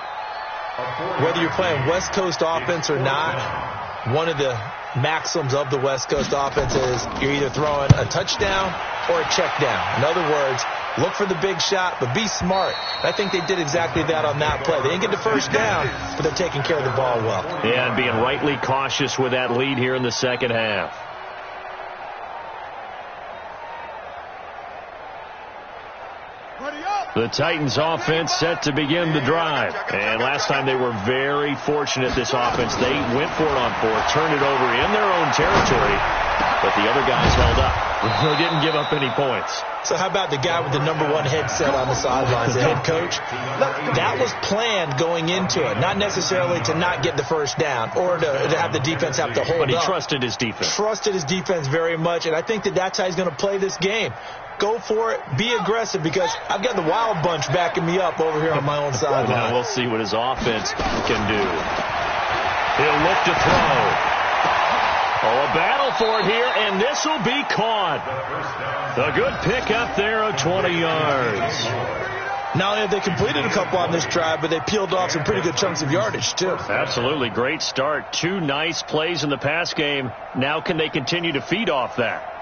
Whether you're playing West Coast offense or not, one of the maxims of the West Coast offense is you're either throwing a touchdown or a check down. In other words, look for the big shot, but be smart. I think they did exactly that on that play. They didn't get the first down, but they're taking care of the ball well. Yeah, and being rightly cautious with that lead here in the second half. The Titans offense set to begin the drive. And last time they were very fortunate, this offense. They went for it on 4th, turned it over in their own territory, but the other guys held up. They didn't give up any points. So how about the guy with the #1 headset on the sidelines, the head coach? That was planned going into it, not necessarily to not get the first down or to have the defense have to hold up. But he trusted his defense. Trusted his defense very much, and I think that's how he's going to play this game. Go for it. Be aggressive, because I've got the wild bunch backing me up over here on my own sideline. Now we'll see what his offense can do. He'll look to throw. Oh, a battle for it here, and this will be caught. A good pickup there of 20 yards. Not only have they completed a couple on this drive, but they peeled off some pretty good chunks of yardage, too. Absolutely. Great start. 2 nice plays in the pass game. Now can they continue to feed off that?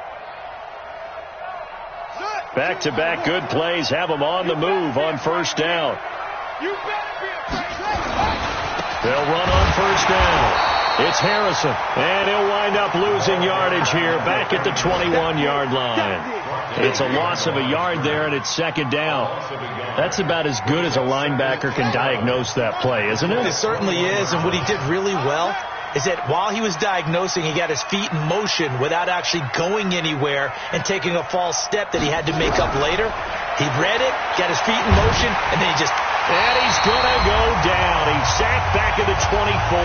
Back-to-back good plays have them on the move on first down. They'll run on first down. It's Harrison, and he'll wind up losing yardage here back at the 21-yard line. It's a loss of a yard there, and it's 2nd down. That's about as good as a linebacker can diagnose that play, isn't it? It certainly is, and what he did really well is that while he was diagnosing, he got his feet in motion without actually going anywhere and taking a false step that he had to make up later. He read it, got his feet in motion, and then he just... And he's going to go down. He's sacked back at the 24.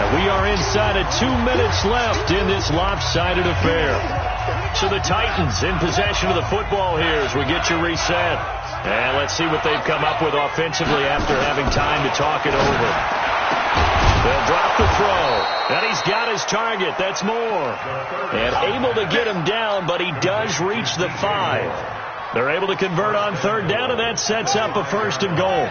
And we are inside of 2 minutes left in this lopsided affair. So the Titans in possession of the football here as we get you reset. And let's see what they've come up with offensively after having time to talk it over. They'll drop the throw. And he's got his target. That's Moore. And able to get him down, but he does reach the 5. They're able to convert on third down, and that sets up a 1st and goal.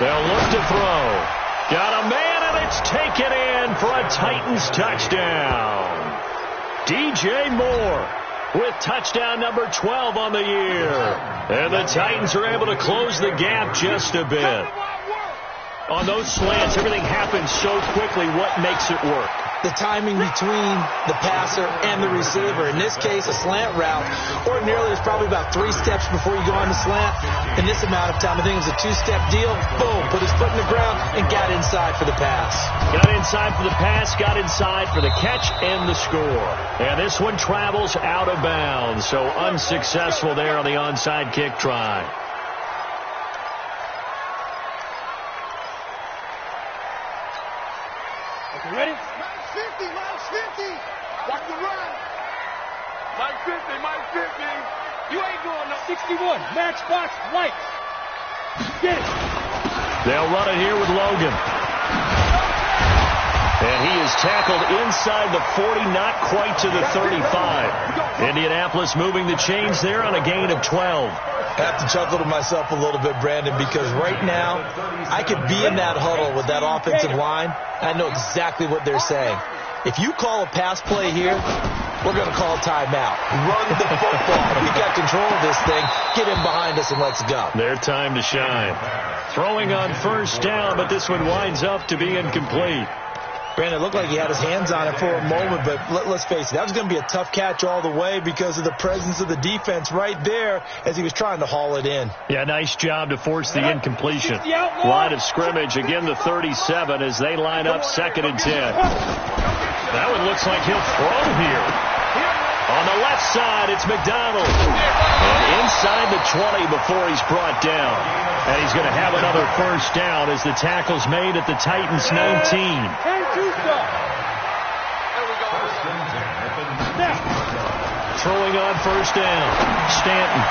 They'll look to throw. Got a man, and it's taken in for a Titans touchdown. DJ Moore with touchdown number 12 on the year. And the Titans are able to close the gap just a bit. On those slants, everything happens so quickly. What makes it work? The timing between the passer and the receiver. In this case, a slant route. Ordinarily, it's probably about 3 steps before you go on the slant. In this amount of time, I think it was a 2-step deal. Boom, put his foot in the ground and got inside for the pass. Got inside for the pass, got inside for the catch and the score. And this one travels out of bounds, so unsuccessful there on the onside kick try. Okay, ready? 50, Mike 50. Watch the run. Mike 50, Mike 50. You ain't going no 61, matchbox lights. Get it. They'll run it here with Logan. And he is tackled inside the 40, not quite to the 35. Indianapolis moving the chains there on a gain of 12. I have to chuckle to myself a little bit, Brandon, because right now I could be in that huddle with that offensive line. I know exactly what they're saying. If you call a pass play here, we're going to call a timeout. Run the football. We got control of this thing. Get him behind us and let's go. Their time to shine. Throwing on first down, but this one winds up to be incomplete. Brandon, it looked like he had his hands on it for a moment, but let's face it, that was going to be a tough catch all the way because of the presence of the defense right there as he was trying to haul it in. Yeah, nice job to force the incompletion. Line of scrimmage, again the 37 as they line up 2nd and 10. That one looks like he'll throw here. On the left side, it's McDonald. And inside the 20 before he's brought down. And he's going to have another first down as the tackle's made at the Titans 19. Throwing on first down. Stanton.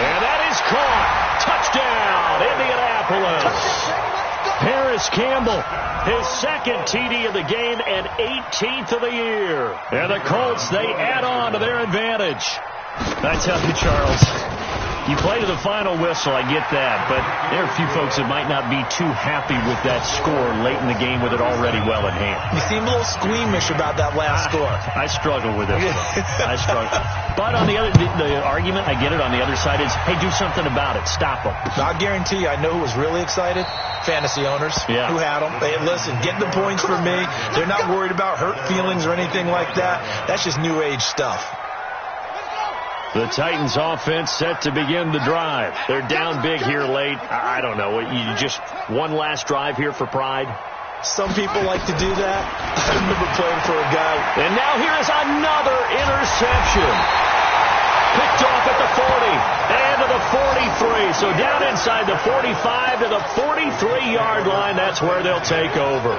And that is caught. Touchdown, Indianapolis. Harris Campbell, his 2nd TD of the game and 18th of the year. And the Colts, they add on to their advantage. I tell you, Charles, you play to the final whistle, I get that, but there are a few folks that might not be too happy with that score late in the game with it already well in hand. You seem a little squeamish about that last score. I struggle with it. I struggle. But on the argument, I get it, on the other side is, hey, do something about it. Stop them. I'll guarantee you, I know who was really excited. Fantasy owners who had them. Hey, listen, get the points for me. They're not worried about hurt feelings or anything like that. That's just new age stuff. The Titans offense set to begin the drive. They're down big here late. I don't know. You just one last drive here for pride? Some people like to do that. I remember playing for a guy. And now here is another interception. Picked off at the 40 and to the 43. So down inside the 45 to the 43-yard line. That's where they'll take over.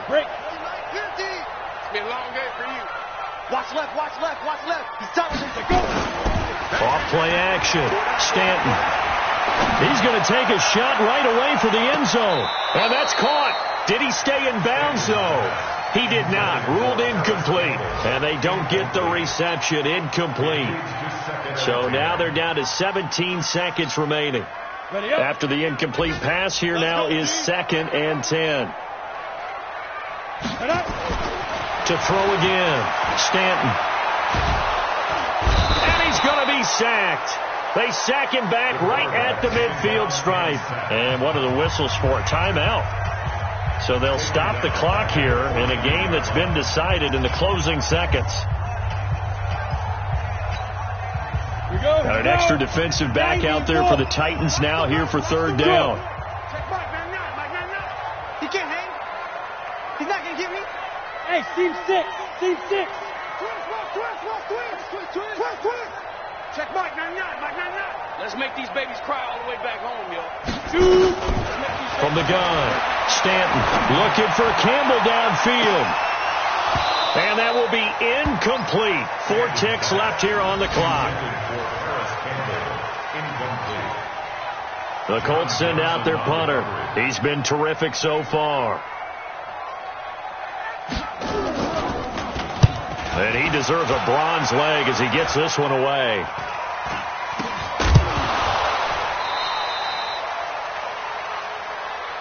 Break. It's been a long day for you. Watch left, watch left, watch left. He's telling him to go. Off play action. Stanton. He's going to take a shot right away for the end zone. And that's caught. Did he stay in bounds, though? He did not. Ruled incomplete. And they don't get the reception. Incomplete. So now they're down to 17 seconds remaining. After the incomplete pass, here now is 2nd and 10. To throw again. Stanton. And he's going to be sacked. They sack him back right at the midfield stripe. And what are the whistles for? Timeout. So they'll stop the clock here in a game that's been decided in the closing seconds. Got an extra defensive back out there for the Titans now here for 3rd down. He can't hang. He's not going to get me. Hey, team 6. Team 6. Check Mike 99, Mike 99. Let's make these babies cry all the way back home, yo. Shoot! From the gun, Stanton looking for Campbell downfield. And that will be incomplete. 4 ticks left here on the clock. The Colts send out their punter. He's been terrific so far. And he deserves a bronze leg as he gets this one away.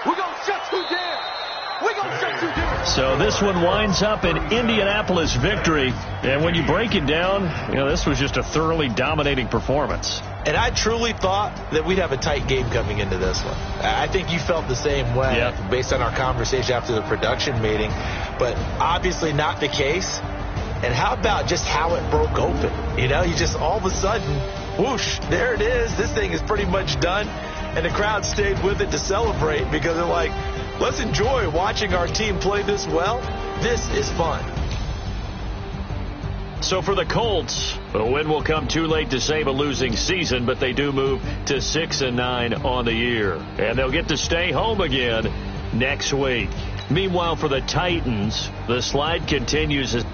We're going to shut you down. We're going to shut you down. So this one winds up an Indianapolis victory. And when you break it down, you know, this was just a thoroughly dominating performance. And I truly thought that we'd have a tight game coming into this one. I think you felt the same way based on our conversation after the production meeting. But obviously not the case. And how about just how it broke open? You know, you just all of a sudden, whoosh, there it is. This thing is pretty much done. And the crowd stayed with it to celebrate because they're like, let's enjoy watching our team play this well. This is fun. So for the Colts, a win will come too late to save a losing season, but they do move to 6-9 on the year. And they'll get to stay home again next week. Meanwhile, for the Titans, the slide continues as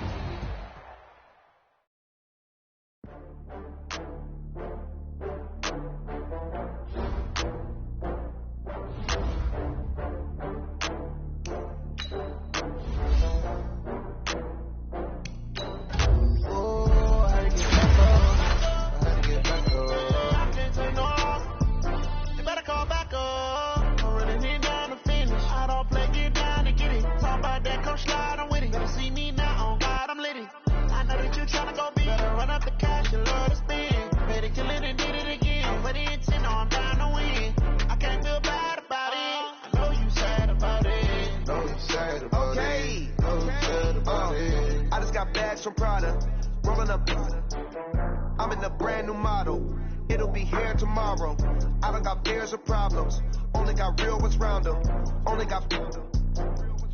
I'm in a brand new model. It'll be here tomorrow. I don't got fears or problems. Only got real ones round them. Only got.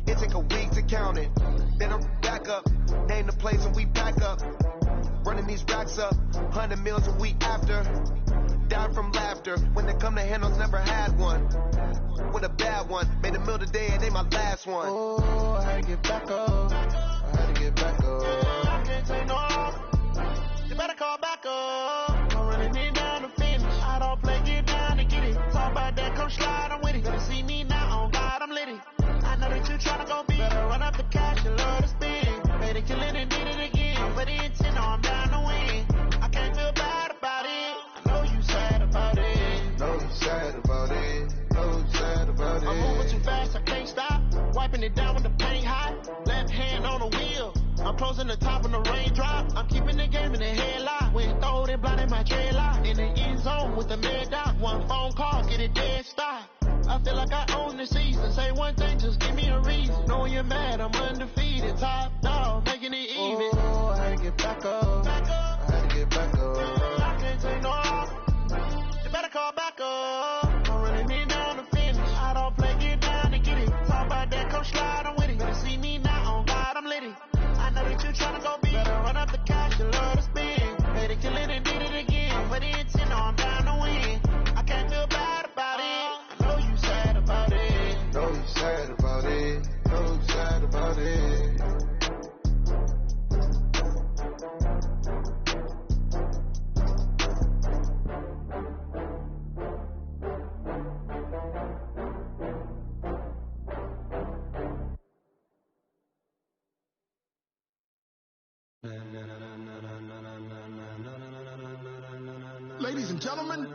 It take a week to count it. Then I'm back up. Name the place and we back up. Running these racks up. 100 meals a week after. Down from laughter. When they come to handles, never had one. With a bad one. Made a meal today and they my last one. Oh, I had to get back up. I had to get back up. I can't take no. You better call back up. I'm running it down to finish. I don't play, get down to get it. Talk about that, come slide, I'm with it. Better see me now, on God, I'm lit it. I know that you tryna go big. Better run up the cash and love to spend. Made it, kill it, and did it again. But the intent, no, I'm down to win. I can't feel bad about it. I know you sad about it. Know you sad about it. Know you sad about it. I'm moving too fast, I can't stop. Wiping it down with the paint hot. Left hand on the wheel. I'm closing the top on the raindrop. I'm keeping the game in the headlock. When throwed and blinded my dreadlock. In the end zone with the mad dot. One phone call, get it dead stop. I feel like I own the season. Say one thing, just give me a reason. Knowing you're mad, I'm undefeated. Top dog, making it even. Oh, I had to get back up. Back up. I had to get back up. I can't take no. You better call back up. I'm running it down to finish. I don't play, get down to get it. Talk about that, come slide, I'm with it. Better see me now, on God, I'm lit it. I know that you tryna go big. Better run up the cash and love to spend. Made it, kill it, and did it again. But the intent, no, I'm down to win. I can't feel bad about it. I know you sad about it. Know you sad about it. Know you sad about it. Ladies and gentlemen,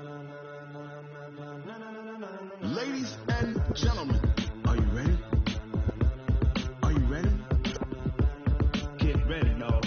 ladies and gentlemen, are you ready? Are you ready? Get ready, dog.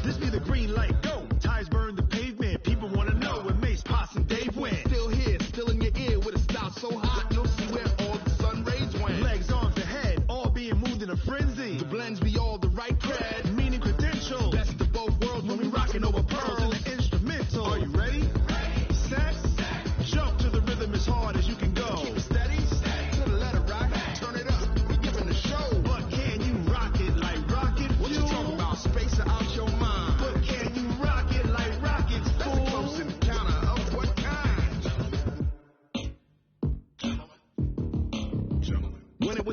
This be the green light, go. Tires burn the pavement. People want to know where Mace, Potts, and Dave went.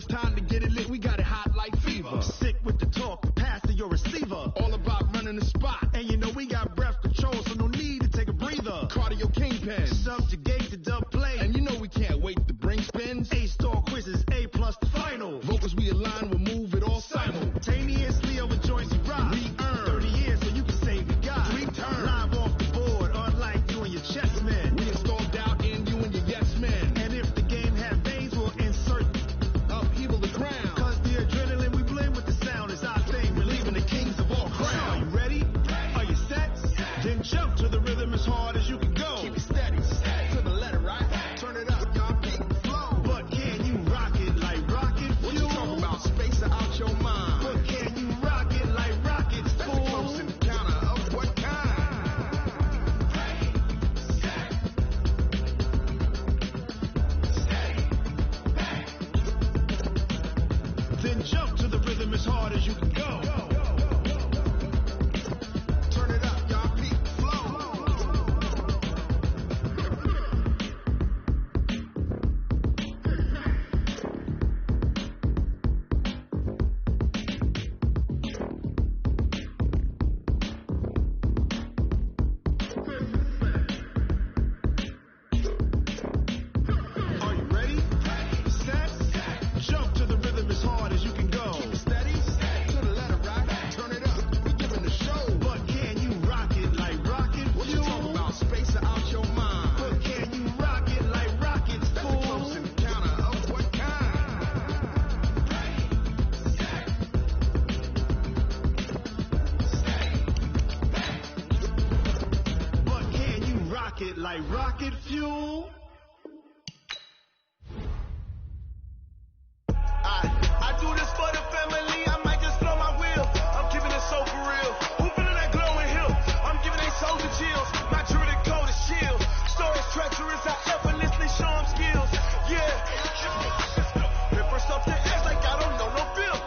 time to get it lit, we got it hot like fever. Sick with the talk, pass to your receiver. All about running the spot. And you know we got breath control, so no need to take a breather. Cardio kingpin, subjugate the dub play. And you know we can't wait to bring spins. A-star quizzes, A+ the final. Vocals we align, we'll move it all simultaneously over joints you rock. We earn 30 years so you can save the guy. Return live off the board, unlike you and your chess men. We installed doubt in you and your yes men. And if the game had veins, we'll insert upheaval the ground. Cause the adrenaline we blend with the sound is our thing. We're leaving the kings of all crowns. Are you ready? Are you set? Then jump to the rhythm as hard as you can go. Keep it steady, to the letter, right? Turn it up, y'all, keep it flow. But can you rock it like rocket fuel? What you talking about? Space out your mind. But can you rock it like rockets, fool? That's a close encounter of what kind? Then jump to the rhythm as hard as you can go. Turn it up, y'all, keep it flow. Are you ready? Set? Jump to the rhythm as hard as you can go. Keep it steady, to the letter, right? Turn it up, we giving the show. But can you rock it like rocket fuel? What you talking about? Space out your mind. But can you rock it like rockets, fool? That's a close encounter of what kind? But can you rock it like rocket fuel? I do this for the family, I might just blow my wheel. I'm giving it so for real. Who feeling that glowing hill? I'm giving they soldier chills. My druidic code is shield. Stories treacherous, I effortlessly show them skills. Yeah. Hit first off the edge like I don't know no feel.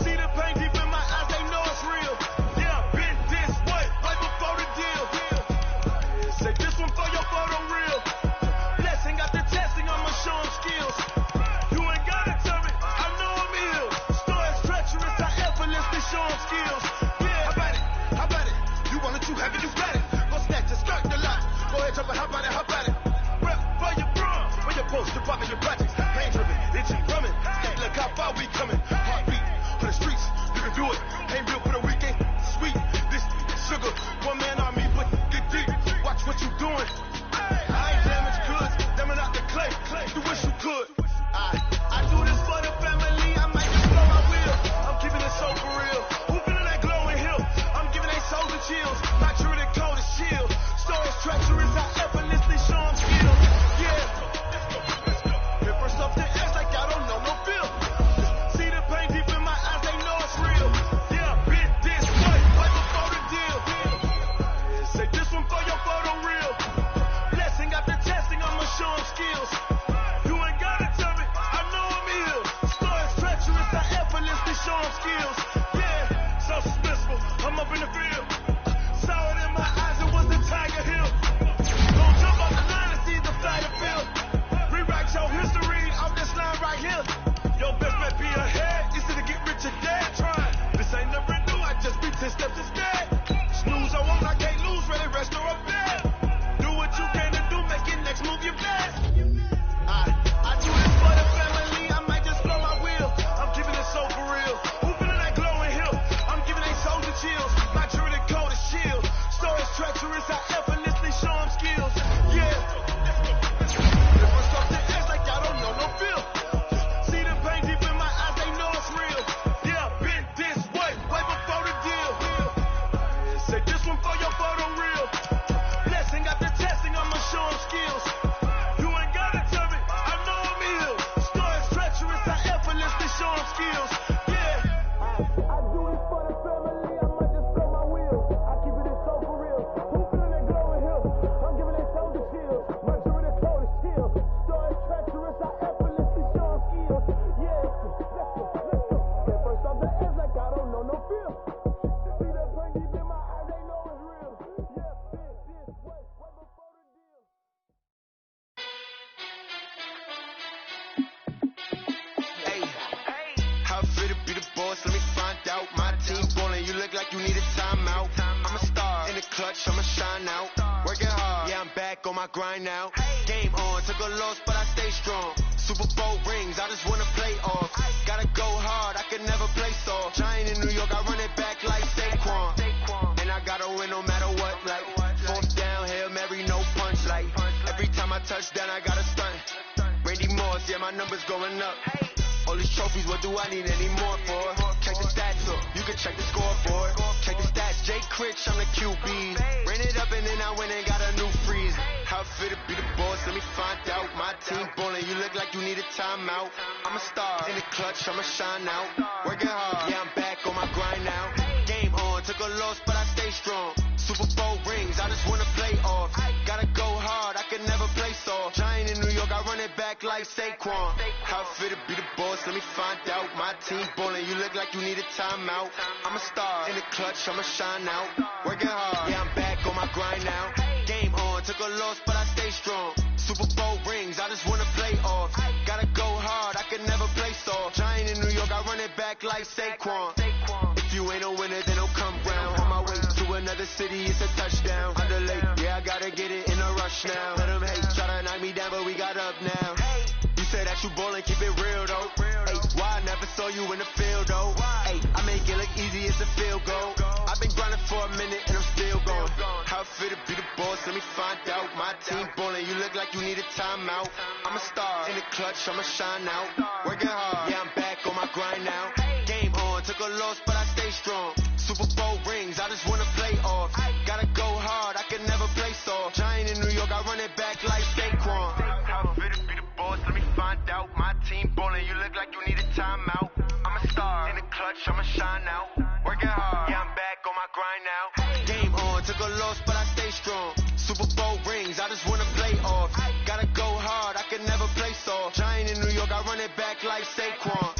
See the pain deep in my eyes, they know it's real. Yeah, been this way, right before the deal. Say this one for your photo reel. Blessing got the testing, I'ma show them skills. You ain't gotta tell me, I know I'm ill. Stories treacherous, I effortlessly show them skills. Yeah, how about it? You want it, you have it, you got it. Go snatch it, skirt the lot. Go ahead, jump it, how about it? Rep for your bro, where your post, department, your projects. Pain driven, itching, drumming. Hey, look how far we coming. Heartbeat on the streets, you can do it. Ain't built for the weekend, sweet. This sugar, one man army, but get deep. Watch what you doing. I ain't damaged goods, them are not the clay. You wish you could. I do this for the family, I might just blow my wheel. I'm keeping it so for real. Who feeling that glowing hill? I'm giving they soldier chills. My druidic code is shield. Stories treacherous, I effortlessly show them skills. Yeah. Hit first off the edge like I don't know no feel. See the pain deep in my eyes, they know it's real. Yeah, been this way, right before the deal. Say this one for your photo reel. Blessing got the testing, I'ma show them skills. You ain't gotta tell me, I know I'm ill. Stories treacherous, I effortlessly show them skills. Yeah, so suspenseful, I'm up in the field. Saw it in my eyes, it was the Tiger Hill. Don't jump off the line and see the flight of field. Rewrite your history off this line right here. Your best bet be ahead, easy to get rich or dead trying. This ain't never new, I just be 10 steps instead. Snooze I won't, I can't lose, ready, rest or up bed. Do what you can to do, make it next move your best. I do this for the family, I might just blow my wheel. I'm keeping it so for real. Who feeling that glowing hill? I'm giving they soldier chills. My druidic code is shield. Stories treacherous, I effortlessly show them skills. Yeah. Hit first off the edge like I don't know no feel. See the pain deep in my eyes, they know it's real. Yeah, been this way, way before the deal. Say this one for your photo reel. Blessing got the testing, I'ma show them skills. You ain't gotta tell me, I know I'm ill. Stories treacherous, I effortlessly show them skills. Yeah. I do this for the family, I might just blow my wheel. I keep it so for real. Who feeling that glowing hill? I'm giving they soldier chills. My druidic code is shield. Stories treacherous, I effortlessly show them skills. Yeah. Let's go. Hit first off the edge like I don't know no feel. See that pain deep in my eyes, they know it's real. Yeah, this way, way before the deal. Hey, feel to be the boss? Let me find out. My team ballin', you look like you need a timeout. I'm a star in the clutch, I'ma shine out. Working hard, yeah, I'm back on my grind now. Game on, took a loss, but I stay strong. Super Bowl rings, I just wanna play off. Gotta go hard, I can never play soft. Giant in New York, I run it back like Saquon. And I gotta win no matter what, like fourth down, Hail Mary, no punch, like every time I touch down, I gotta stunt. Randy Moss, yeah, my numbers going up. All these trophies, what do I need any more for? Check the stats up, you can check the scoreboard. Check the stats, Jay Critch, I'm the QB. Ran it up and then I went and got a new freeze. How it feel to be the boss, let me find out. My team ballin', you look like you need a timeout. I'm a star in the clutch, I'ma shine out. Working hard, yeah, I'm back on my grind now. Game on, took a loss, but I stay strong. Super Bowl rings, I just wanna play off. Gotta go hard, I can never play soft. Giant in New York, I run it back like Saquon. How it feel to be the boss, let me find out. My team ballin', you look like you need a timeout. I'm a star in the clutch, I'ma shine out. Working hard, yeah, I'm back on my grind now. Game on, took a loss, but I stay strong. Super Bowl rings, I just wanna play off. Gotta go hard, I can never play soft. Giant in New York, I run it back like Saquon. If you ain't a winner, then don't come round. On my way to another city, it's a touchdown. Underlay, yeah, I gotta get it in a rush now. Let them hate, try to knock me down, but we got up now. You said that you ballin', keep it real though. Hey, why I never saw you in the field though? Hey, I make it look easy, it's a field goal. I've been grinding for a minute and I'm still going. How it feel to be the boss, let me find out. My team ballin', you look like you need a timeout. I'm a star in the clutch, I'ma shine out. Working hard, yeah, I'm back on my grind now. Game on, took a loss, but I stay strong. Super Bowl rings, I just wanna play off. Gotta go hard, I can never play soft. Giant in New York, I run it back like Saquon. How it feel to be the boss, let me find out. My team ballin', you look like you need a timeout. I'm a star in the clutch, I'ma shine out. Working hard, yeah, I'm back on my grind now. Game on, took a loss, but I stay strong. Super Bowl rings, I just wanna play off. Gotta go hard, I can never play soft. Giant in New York, I run it back like Saquon.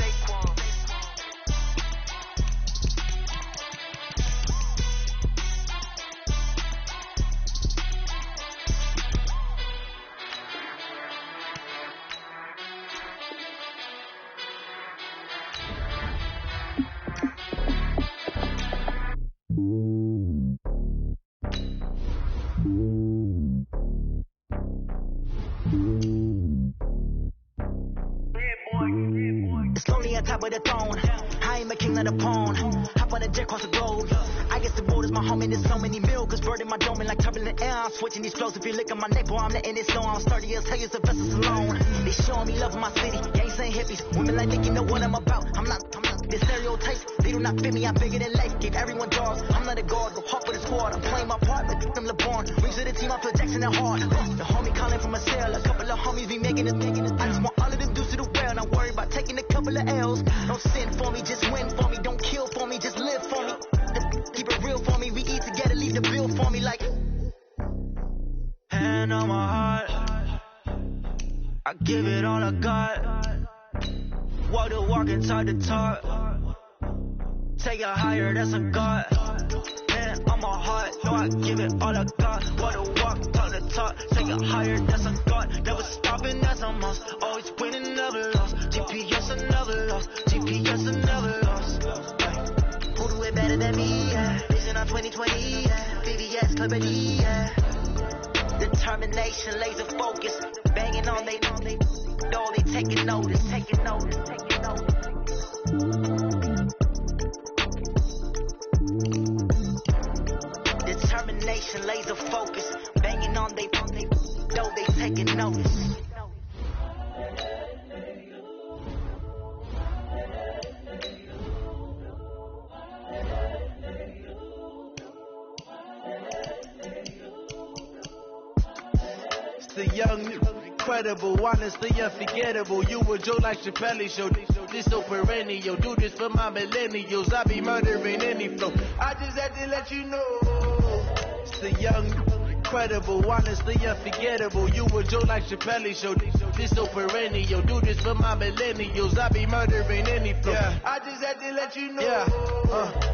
It's lonely on top of the throne. I ain't a king of the pawn. Hop on a jet across the globe. I guess the world is my home and there's so many miracles burning my dome and like turbulent air. I'm switching these flows. If you look at my neck, boy, I'm letting it slow. I'm sturdy as hell, use the vessels alone. They showing me love in my city. Gangs ain't hippies. Women like Nicky know what I'm about. I'm not the stereotypes. They do not fit me. I'm bigger than life. Gave everyone dogs. I'm not a guard. Go hard for the squad. I'm playing my part, but I'm LeBron. Rings to the team. I feel Jackson and hard. The homie calling from a cell. A couple of homies be making it. I just want all of them dudes to the well. Not worry about taking a couple of L's. Don't sin for me, just win for me. Don't kill for me, just live for me. Keep it real for me. We eat together, leave the bill for me like. Hand on my heart, I give it all I got. Walk the walk and talk the talk. Take it higher, that's a God. Hand on my heart, no, I give it all I got. Walk the walk, talk the talk. Take it higher, that's a God. Never stopping, that's a must. Always winning, never lost. GPS, I never lost. GPS, I never lost. Who do it better than me? Yeah. Vision on 2020. Yeah. VVS, Clarity. Yeah. Determination, laser focus. Banging on they door, they taking notice. Taking notice. Taking notice. Determination, laser focus. Banging on they door, they taking notice. The young, incredible, honestly unforgettable. You were Joe like Chappelle show. This so perennial. Do this for my millennials. I be murdering any flow. I just had to let you know. It's the young, incredible, honestly unforgettable. You were Joe like Chappelle show. This so perennial. Do this for my millennials. I be murdering any flow. Yeah. I just had to let you know. Yeah.